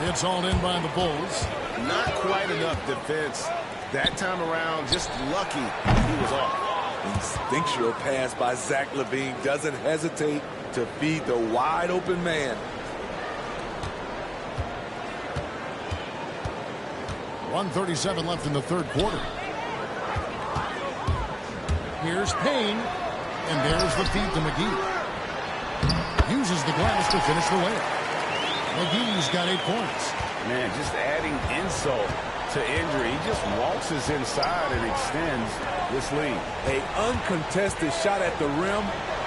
It's all in by the Bulls. Not quite enough defense that time around. Just lucky he was off. Instinctual pass by Zach LaVine doesn't hesitate to feed the wide open man. .137 left in the third quarter. Here's Payne, and there's the feed to McGee. Uses the glass to finish the layup. McGee's got 8 points. Man, just adding insult to injury. He just waltzes inside and extends this lead. An uncontested shot at the rim,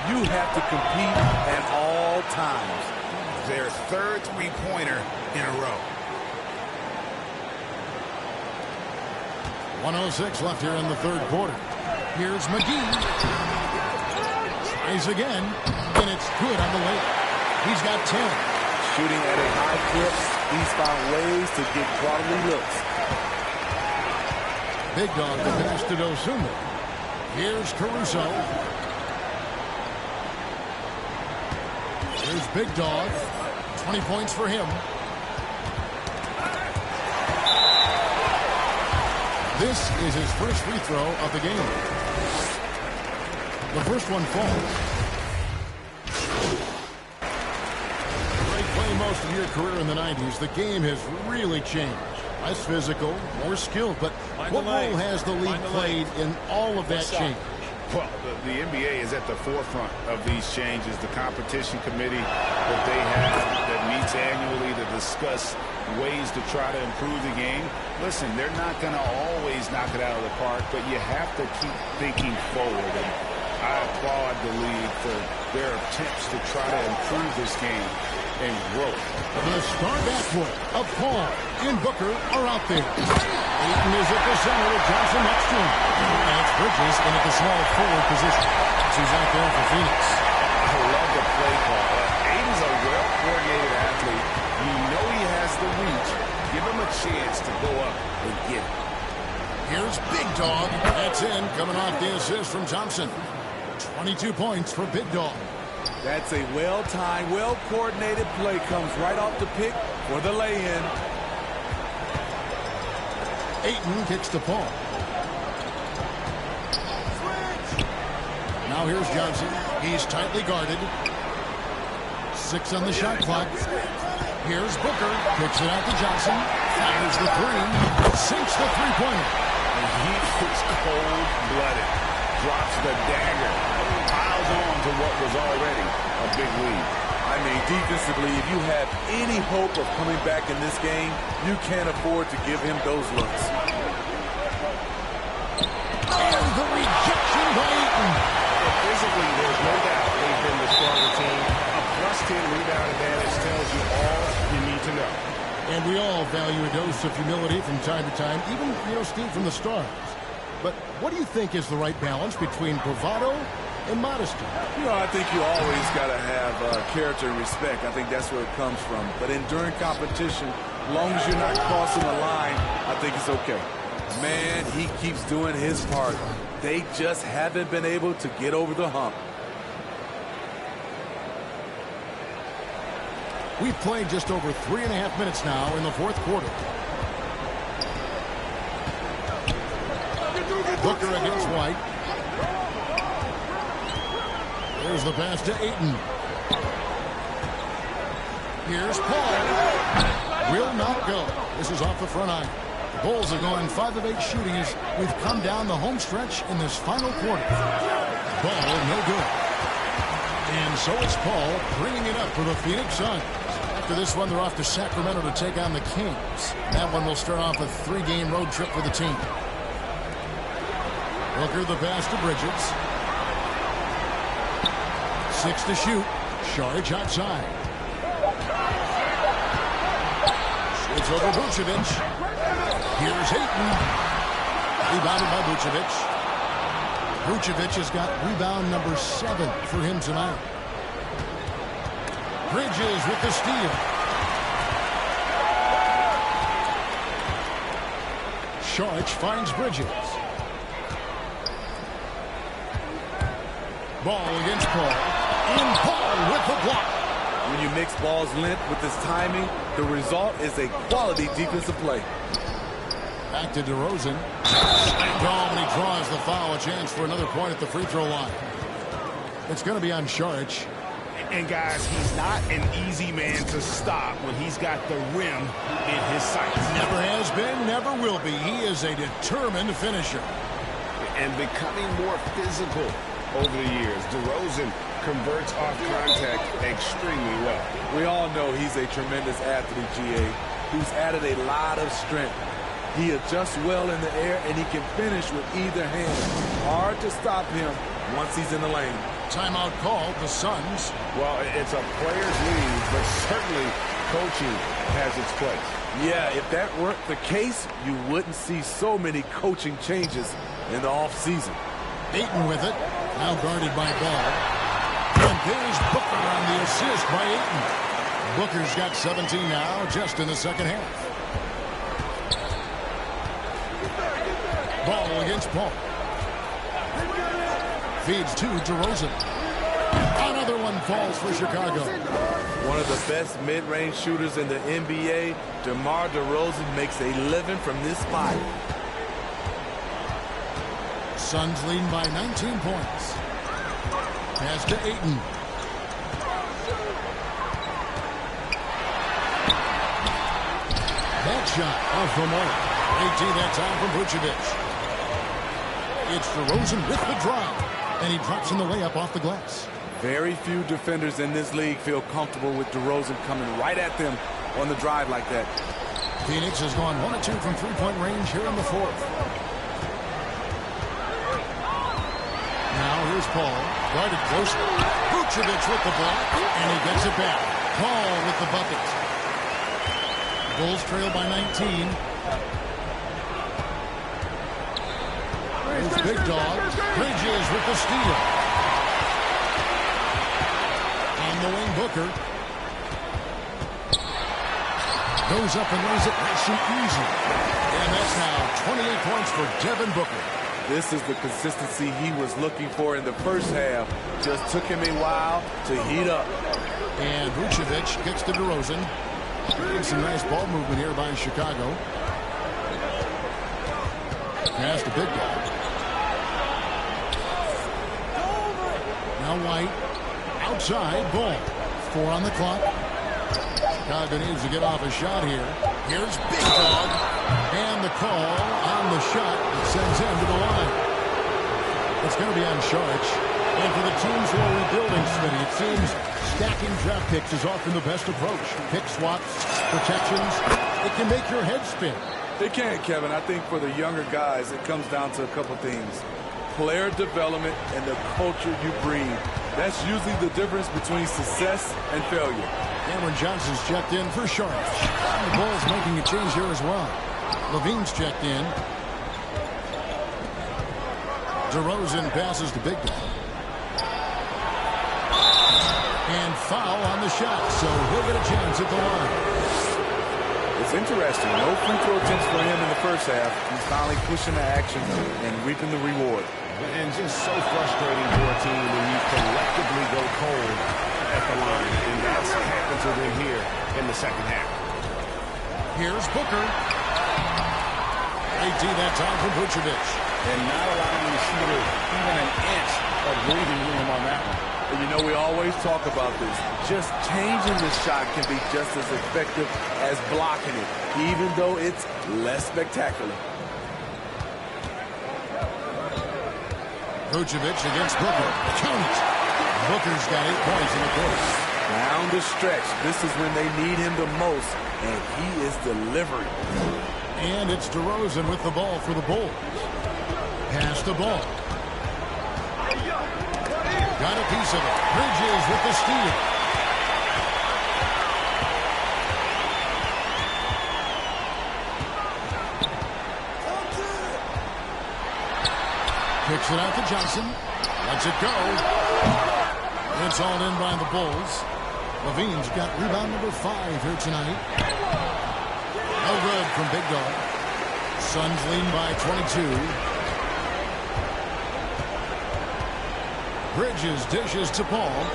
you have to compete at all times. Their third three-pointer in a row. 1:06 left here in the third quarter. Here's McGee. Tries again, and it's good on the layup. He's got 10. Shooting at a high clip, he's found ways to get quality looks. Big Dog to pass to Dosunmu. Here's Caruso. Here's Big Dog. 20 points for him. This is his first free throw of the game. The first one falls. Greg, playing most of your career in the 90s, the game has really changed. Less physical, more skilled, but what role has the league played in all of that change? Well, the NBA is at the forefront of these changes. The competition committee that they have that meets annually to discuss ways to try to improve the game. Listen, they're not going to always knock it out of the park, but you have to keep thinking forward. And I applaud the league for their attempts to try to improve this game and grow. The star backcourt of Paul and Booker are out there. Ayton is at the center with Johnson next to him. And it's Bridges in at the small forward position. He's out there for Phoenix. I love the play call. Ayton's a well-coordinated athlete. You know he has the reach. Give him a chance to go up and get it. Here's Big Dog. That's in, coming off the assist from Thompson. 22 points for Big Dog. That's a well-timed, well-coordinated play. Comes right off the pick for the lay-in. Ayton kicks to Paul. Now here's Johnson. He's tightly guarded. 6 on the shot clock. Here's Booker. Kicks it out to Johnson. Fires the three. Sinks the three-pointer. He is cold-blooded. Drops the dagger. Piles on to what was already a big lead. I mean, defensively, if you have any hope of coming back in this game, you can't afford to give him those looks. And the rejection by Eaton. Physically, there's no doubt they've been the stronger team. A +10 rebound advantage tells you all you need to know. And we all value a dose of humility from time to time, even, Steve, from the stars. But what do you think is the right balance between bravado and modesty? I think you always got to have character and respect. I think that's where it comes from. But during competition, as long as you're not crossing the line, I think it's okay. Man, he keeps doing his part. They just haven't been able to get over the hump. We've played just over 3.5 minutes now in the fourth quarter. Booker against White. There's the pass to Ayton. Here's Paul. Will not go. This is off the front eye. The Bulls are going 5 of 8 shooting as we've come down the home stretch in this final quarter. Ball no good. And so it's Paul bringing it up for the Phoenix Suns. After this one, they're off to Sacramento to take on the Kings. That one will start off a 3-game road trip for the team. Booker the pass to Bridges. 6 to shoot. Saric outside. Shoots over Vucevic. Here's Ayton. Rebounded by Vucevic. Vucevic has got rebound number 7 for him tonight. Bridges with the steal. Saric finds Bridges. Ball against Paul. And Paul with the block. When you mix Ball's length with his timing, the result is a quality defensive play. Back to DeRozan. And he draws the foul. A chance for another point at the free throw line. It's going to be on Saric. And guys, he's not an easy man to stop when he's got the rim in his sights. Never has been, never will be. He is a determined finisher. And becoming more physical over the years. DeRozan converts off contact extremely well. We all know he's a tremendous athlete, GA, who's added a lot of strength. He adjusts well in the air, and he can finish with either hand. Hard to stop him once he's in the lane. Timeout called, the Suns. Well, it's a player's league, but certainly coaching has its place. Yeah, if that weren't the case, you wouldn't see so many coaching changes in the offseason. Ayton with it, now guarded by Ball. And there's Booker on the assist by Ayton. Booker's got 17 now, just in the second half. Ball against Paul. Feeds to DeRozan. Another one falls for Chicago. One of the best mid-range shooters in the NBA, DeMar DeRozan makes a living from this spot. Suns leading by 19 points. Pass to Ayton. That shot off the mark. 18 that time from Vucevic. It's DeRozan with the drive. And he drops in the layup off the glass. Very few defenders in this league feel comfortable with DeRozan coming right at them on the drive like that. Phoenix has gone 1 of 2 from three-point range here in the fourth. Now here's Paul, guarded closely. Vucevic with the block, and he gets it back. Paul with the bucket. Bulls trail by 19. There's Big Dog. Bridges with the steal. On the wing, Booker. Goes up and lays it nice and easy. And that's now 28 points for Devin Booker. This is the consistency he was looking for in the first half. Just took him a while to heat up. And Vucevic gets to DeRozan. Some nice ball movement here by Chicago. Pass to Big Dog. Now White. Outside. Ball. 4 on the clock. Chicago needs to get off a shot here. Here's Big Dog. And the call on the shot that sends him to the line. It's going to be on Sharch. And for the teams who are rebuilding, Smitty, it seems stacking draft picks is often the best approach. Pick swaps, protections. It can make your head spin. It can, Kevin. I think for the younger guys, it comes down to a couple things. Player development and the culture you breed. That's usually the difference between success and failure. Cameron Johnson's checked in for Sharch. The Bulls making a change here as well. Levine's checked in. DeRozan passes to Big Dog. And foul on the shot, so he'll get a chance at the line. It's interesting. No free throw attempts for him in the first half. He's finally pushing the action and reaping the reward. And just so frustrating for a team when you collectively go cold at the line. And that's happened to them here in the second half. Here's Booker. 18 that time from Vucevic. And not allowing the shooter even an inch of breathing room on that one. And you know, we always talk about this. Just changing the shot can be just as effective as blocking it, even though it's less spectacular. Vucevic against Booker. Count it. Booker's got 8 points in the quarter. Down the stretch. This is when they need him the most, and he is delivering. And it's DeRozan with the ball for the Bulls. Pass the ball. Got a piece of it. Bridges with the steal. Kicks it out to Johnson. Lets it go. It's all in by the Bulls. Levine's got rebound number 5 here tonight. No good from Big Dog. Suns lead by 22. Bridges dishes to Paul.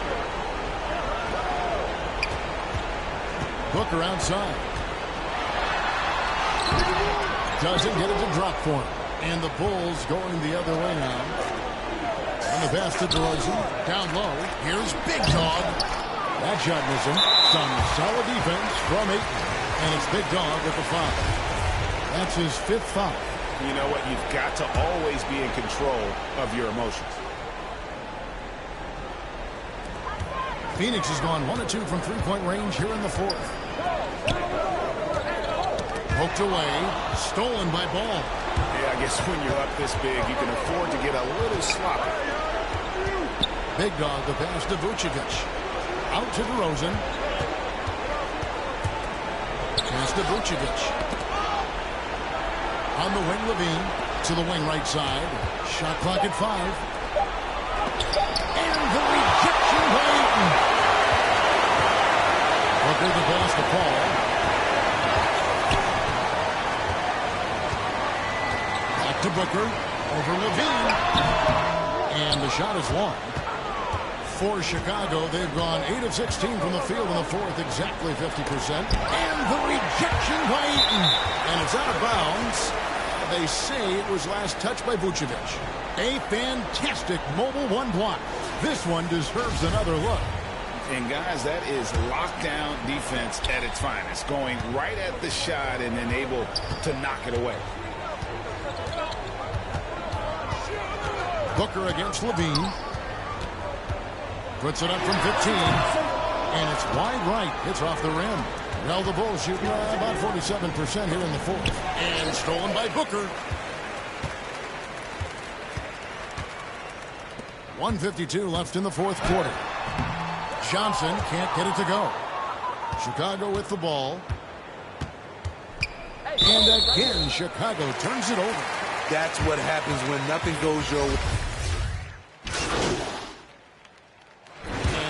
Booker outside. Doesn't get it to drop for him. And the Bulls going the other way now. On the pass to DeRozan. Down low. Here's Big Dog. That shot was him. Some solid defense from Ayton. And it's Big Dog with the foul. That's his 5th foul. You know what? You've got to always be in control of your emotions. Phoenix has gone 1 of 2 from three-point range here in the 4th. Poked away. Stolen by Ball. Yeah, I guess when you're up this big, you can afford to get a little sloppy. Big Dog, the pass to Vucevic. Out to DeRozan. Pass to Vucevic. On the wing, Levine. To the wing right side. Shot clock at 5. And the rejection by Ayton. Booker the pass to Paul. Back to Booker. Over Levine. And the shot is long. For Chicago, they've gone 8 of 16 from the field in the 4th, exactly 50%. And the rejection by Ayton. And it's out of bounds. They say it was last touched by Vucevic. A fantastic mobile 1 block. This one deserves another look. And guys, that is lockdown defense at its finest. Going right at the shot and then able to knock it away. Booker against Levine. Puts it up from 15. And it's wide right. It's off the rim. Well, the Bulls shooting about 47% here in the 4th. And stolen by Booker. 1:52 left in the 4th quarter. Johnson can't get it to go. Chicago with the ball. And again, Chicago turns it over. That's what happens when nothing goes your way.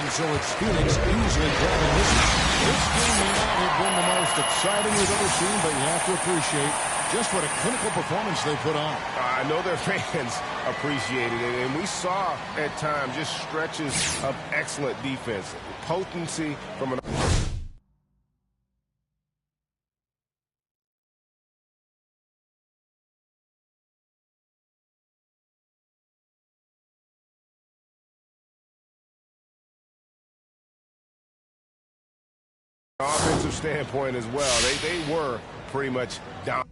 So it's Phoenix easily grabbing this. This game may not have been the most exciting we've ever seen, but you have to appreciate just what a clinical performance they put on. I know their fans appreciated it, and we saw at times just stretches of excellent defense, potency from an Offensive standpoint as well, they were pretty much down.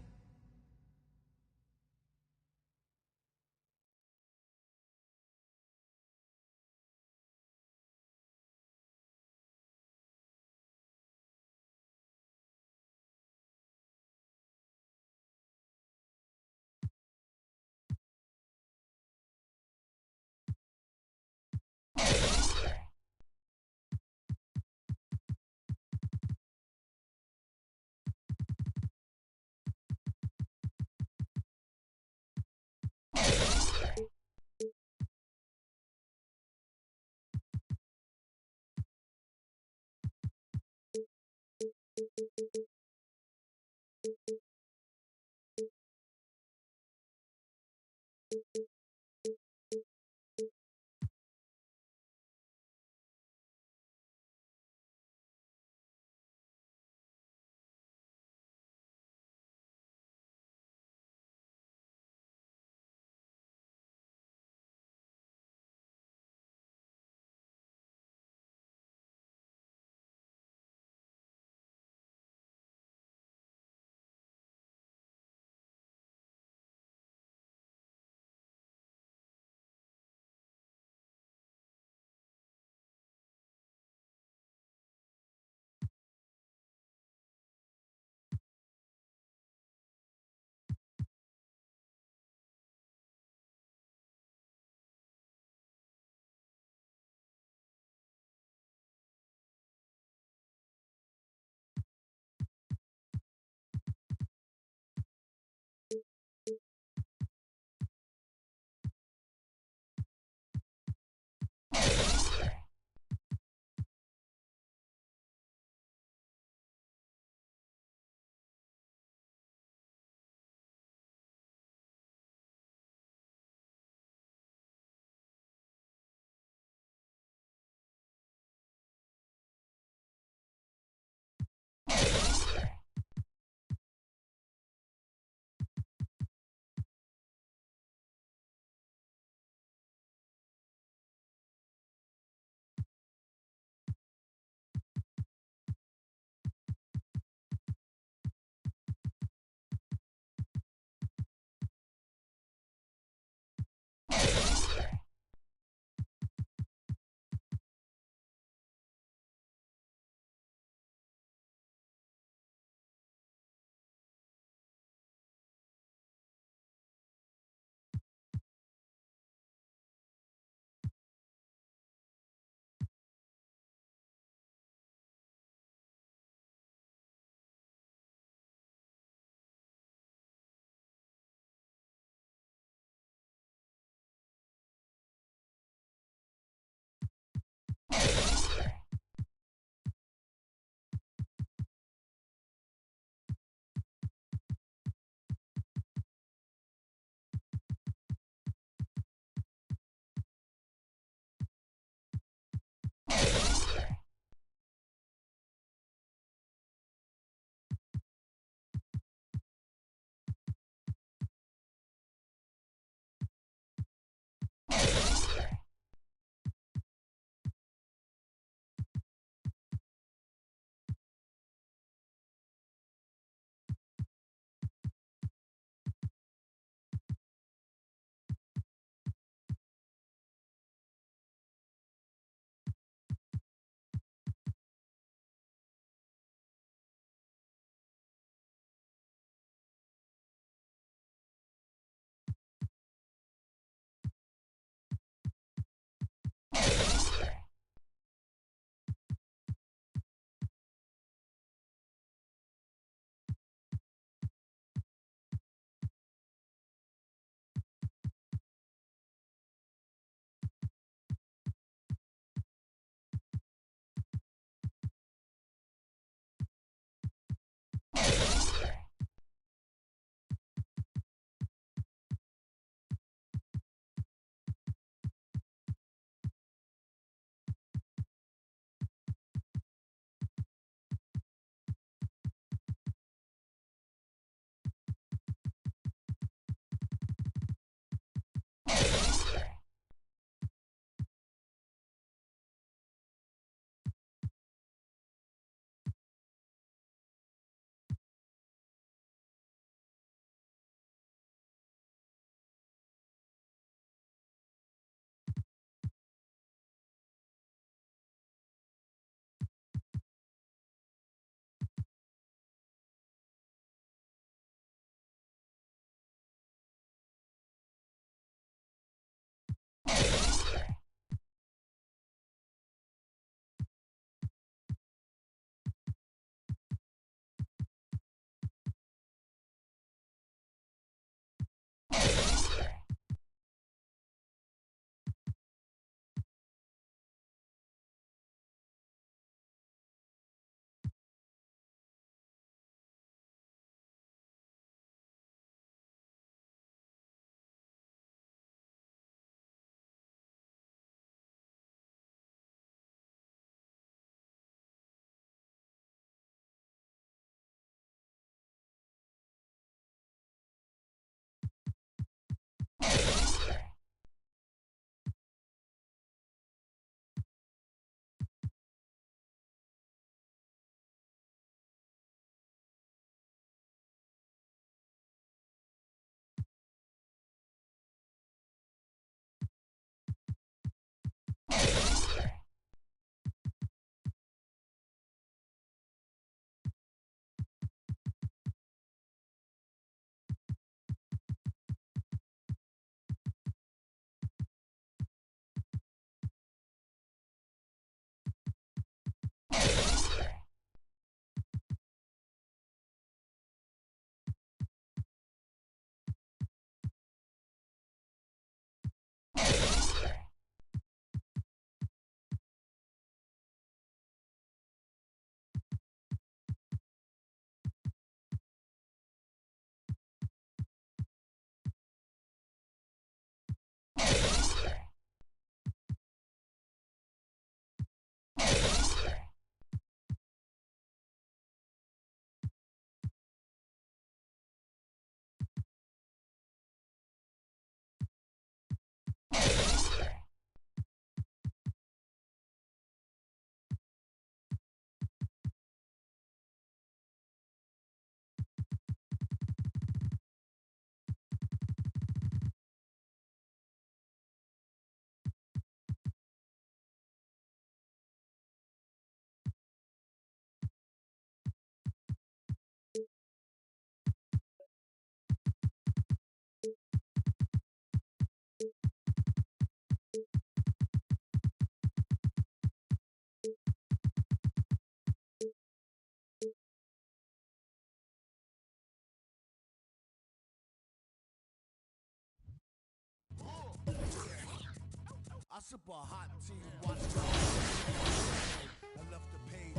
I sip a hot tea, watch the I left the page,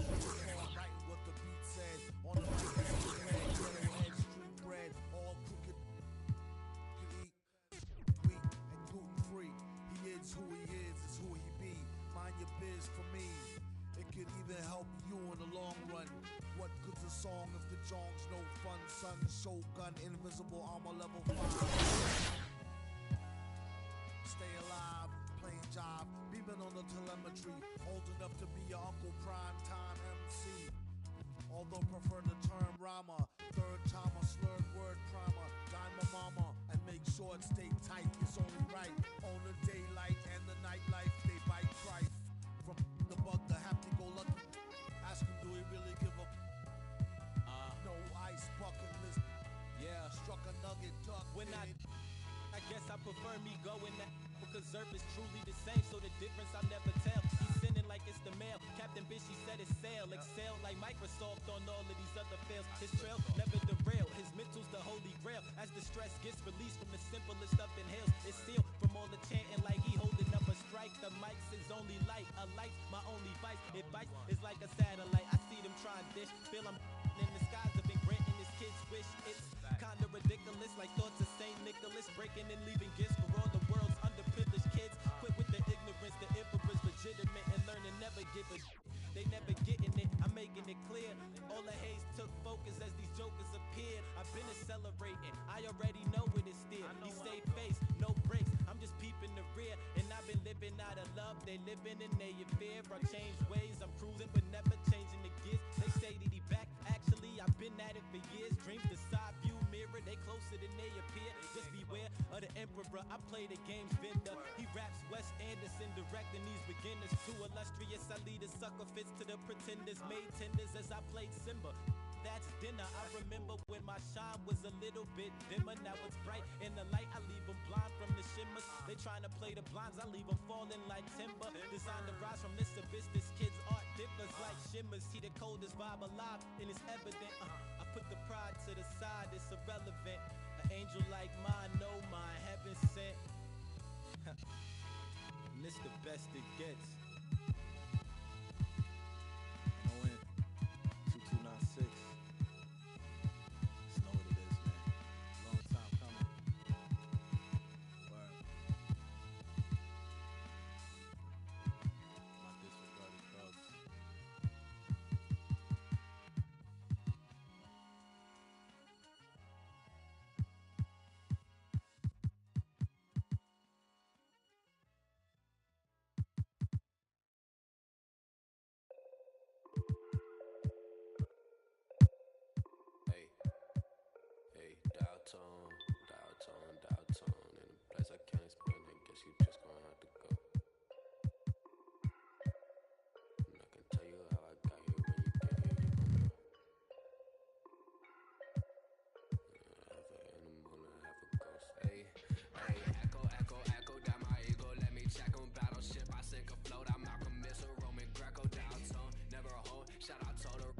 writing what the beat said. On the street bread, all crooked. Eat wheat and gluten free. He is who he is who he be. Mind your biz for me. It could even help you in the long run. What good's a song if the jong's no fun? Sun, Shogun, invisible armor level 5. Stay alive, playing job, beaming on the telemetry. Old enough to be your Uncle Prime Time MC. Although prefer the term rhymer. Third timer, slurred word primer. Dime my mama and make sure it stay tight. It's only right. On the daylight and the nightlife, they bite trife. From the bug, the happy-go-lucky. Ask him, do he really give a no ice bucket list? Yeah. Struck a nugget duck. When I guess I prefer me going that because Zerp is truly the same, so the difference I'll never tell. He's sending like it's the mail. Captain Bishy said it's sail. Excel like Microsoft on all of these other fails. His trail never derail. His mental's the holy grail. As the stress gets released from the simplest stuff inhales, it's sealed from all the chanting like he holding up a strike. The mic's his only light. A light's my only vice. It bites is like a satellite. I see them trying dish. Feel I'm in the skies have been granting his kids wish. It's kinda ridiculous, like thoughts of Saint Nicholas breaking and leaving gifts for all the world's underprivileged kids. Quit with the ignorance, the emperor's legitimate and learn to never give a they never getting it, I'm making it clear. All the haze took focus as these jokers appeared. I've been accelerating, I already know it is still. He stay face, no breaks, I'm just peeping the rear. And I've been living out of love, they living in their fear. I changed ways, I'm cruising but never changing the gears. They say that he back, actually I've been at it for years. Dreams the side view mirror, they closer than they appear. Just beware of the emperor, I play the game's vendor. He raps Wes Anderson, directing these beginners. Too illustrious, I lead a sucker fits to the pretenders. Made tenders as I played Simba. That's dinner. I remember when my shine was a little bit dimmer. Now it's bright in the light. I leave them blind from the shimmers. They trying to play the blinds. I leave them falling like timber. Designed to rise from this abyss. This kid's art differs like shimmers. He the coldest vibe alive, and it's evident. I put the pride to the side. It's irrelevant. An angel like mine, no mine, heaven sent. And this the best it gets. No in 2296. Just know what it is, man. Long time coming. Word. My disregarded thugs. Hey, dial tone, in a place I can't explain. I guess you just gonna have to go. And I can tell you how I got here. When you get here, you gon' know. Half an animal and half a ghost. Hey, echo down my ego. Let me check on battleship. I sink afloat. I'm Malcolm Missile, Roman Greco, dial tone, never a hold. Shout out to the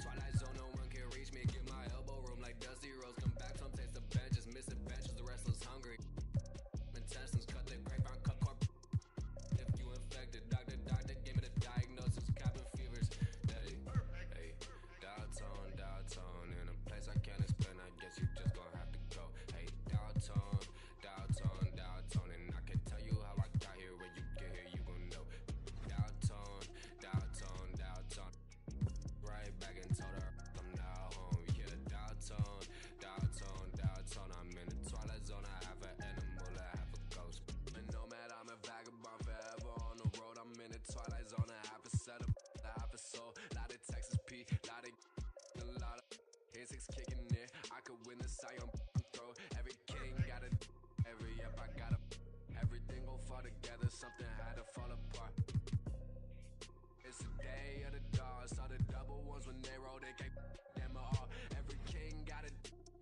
Twilight Zone, no one can reach me. Get my elbow room like Dusty Rose. Come back, some taste the benches. Misadventures, the restless hungry. Intestines, cut the grapevine, cut corp. If you infected, doctor, gave me the diagnosis. Cabin fevers. Hey, dial tone, in a place I can't explain. I guess you just gonna have to go. Hey, dial tone, and I can tell you how I got here. When you get here, you gon' know. Dial tone. Right back and told her I'm now home. Yeah, dial tone. I'm in the twilight zone. I have an animal, I have a ghost. A nomad, I'm a vagabond forever on the road. I'm in the twilight zone. I have a setup, I have a soul. Lot of Texas P, lot of insects kicking in. I could win the Sion throw. Every king got a, every up I got a. Everything gon' fall together. Something had to fall apart. It's the day of the dogs. Saw the double ones when they roll. They can't them all. Every king got it.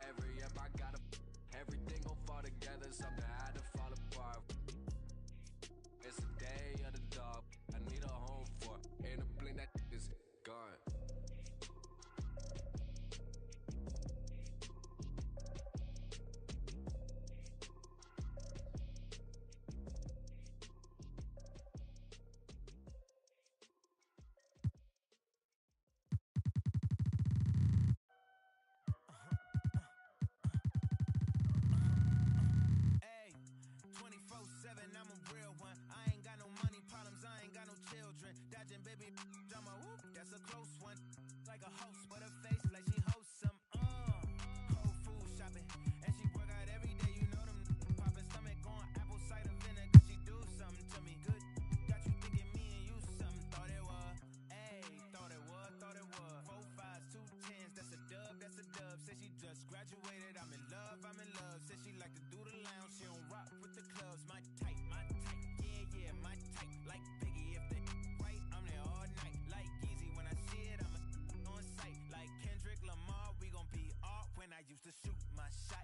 Every up I got a. Everything gon' fall together. Something had to fall apart. It's the day of the dog. I need a home for. In a blink that is gone. real one. I ain't got no money problems, I ain't got no children. Dodging baby drama, whoop, that's a close one. Like a host, but her face like she hosts some. Whole food shopping, and she work out every day. You know them popping stomach on apple cider vinegar. She do something to me good. Got you thinking me and you something. Thought it was, ayy, thought it was. 4 5s, 2 10s, that's a dub, that's a dub. Said she just graduated, I'm in love. Said she like to do the lounge, she don't rock with the clubs. My type, yeah, my type. Like Biggie, if they right, I'm there all night. Like Easy, when I see it, I'm on sight. Like Kendrick Lamar, we gon' be off when I used to shoot my shot.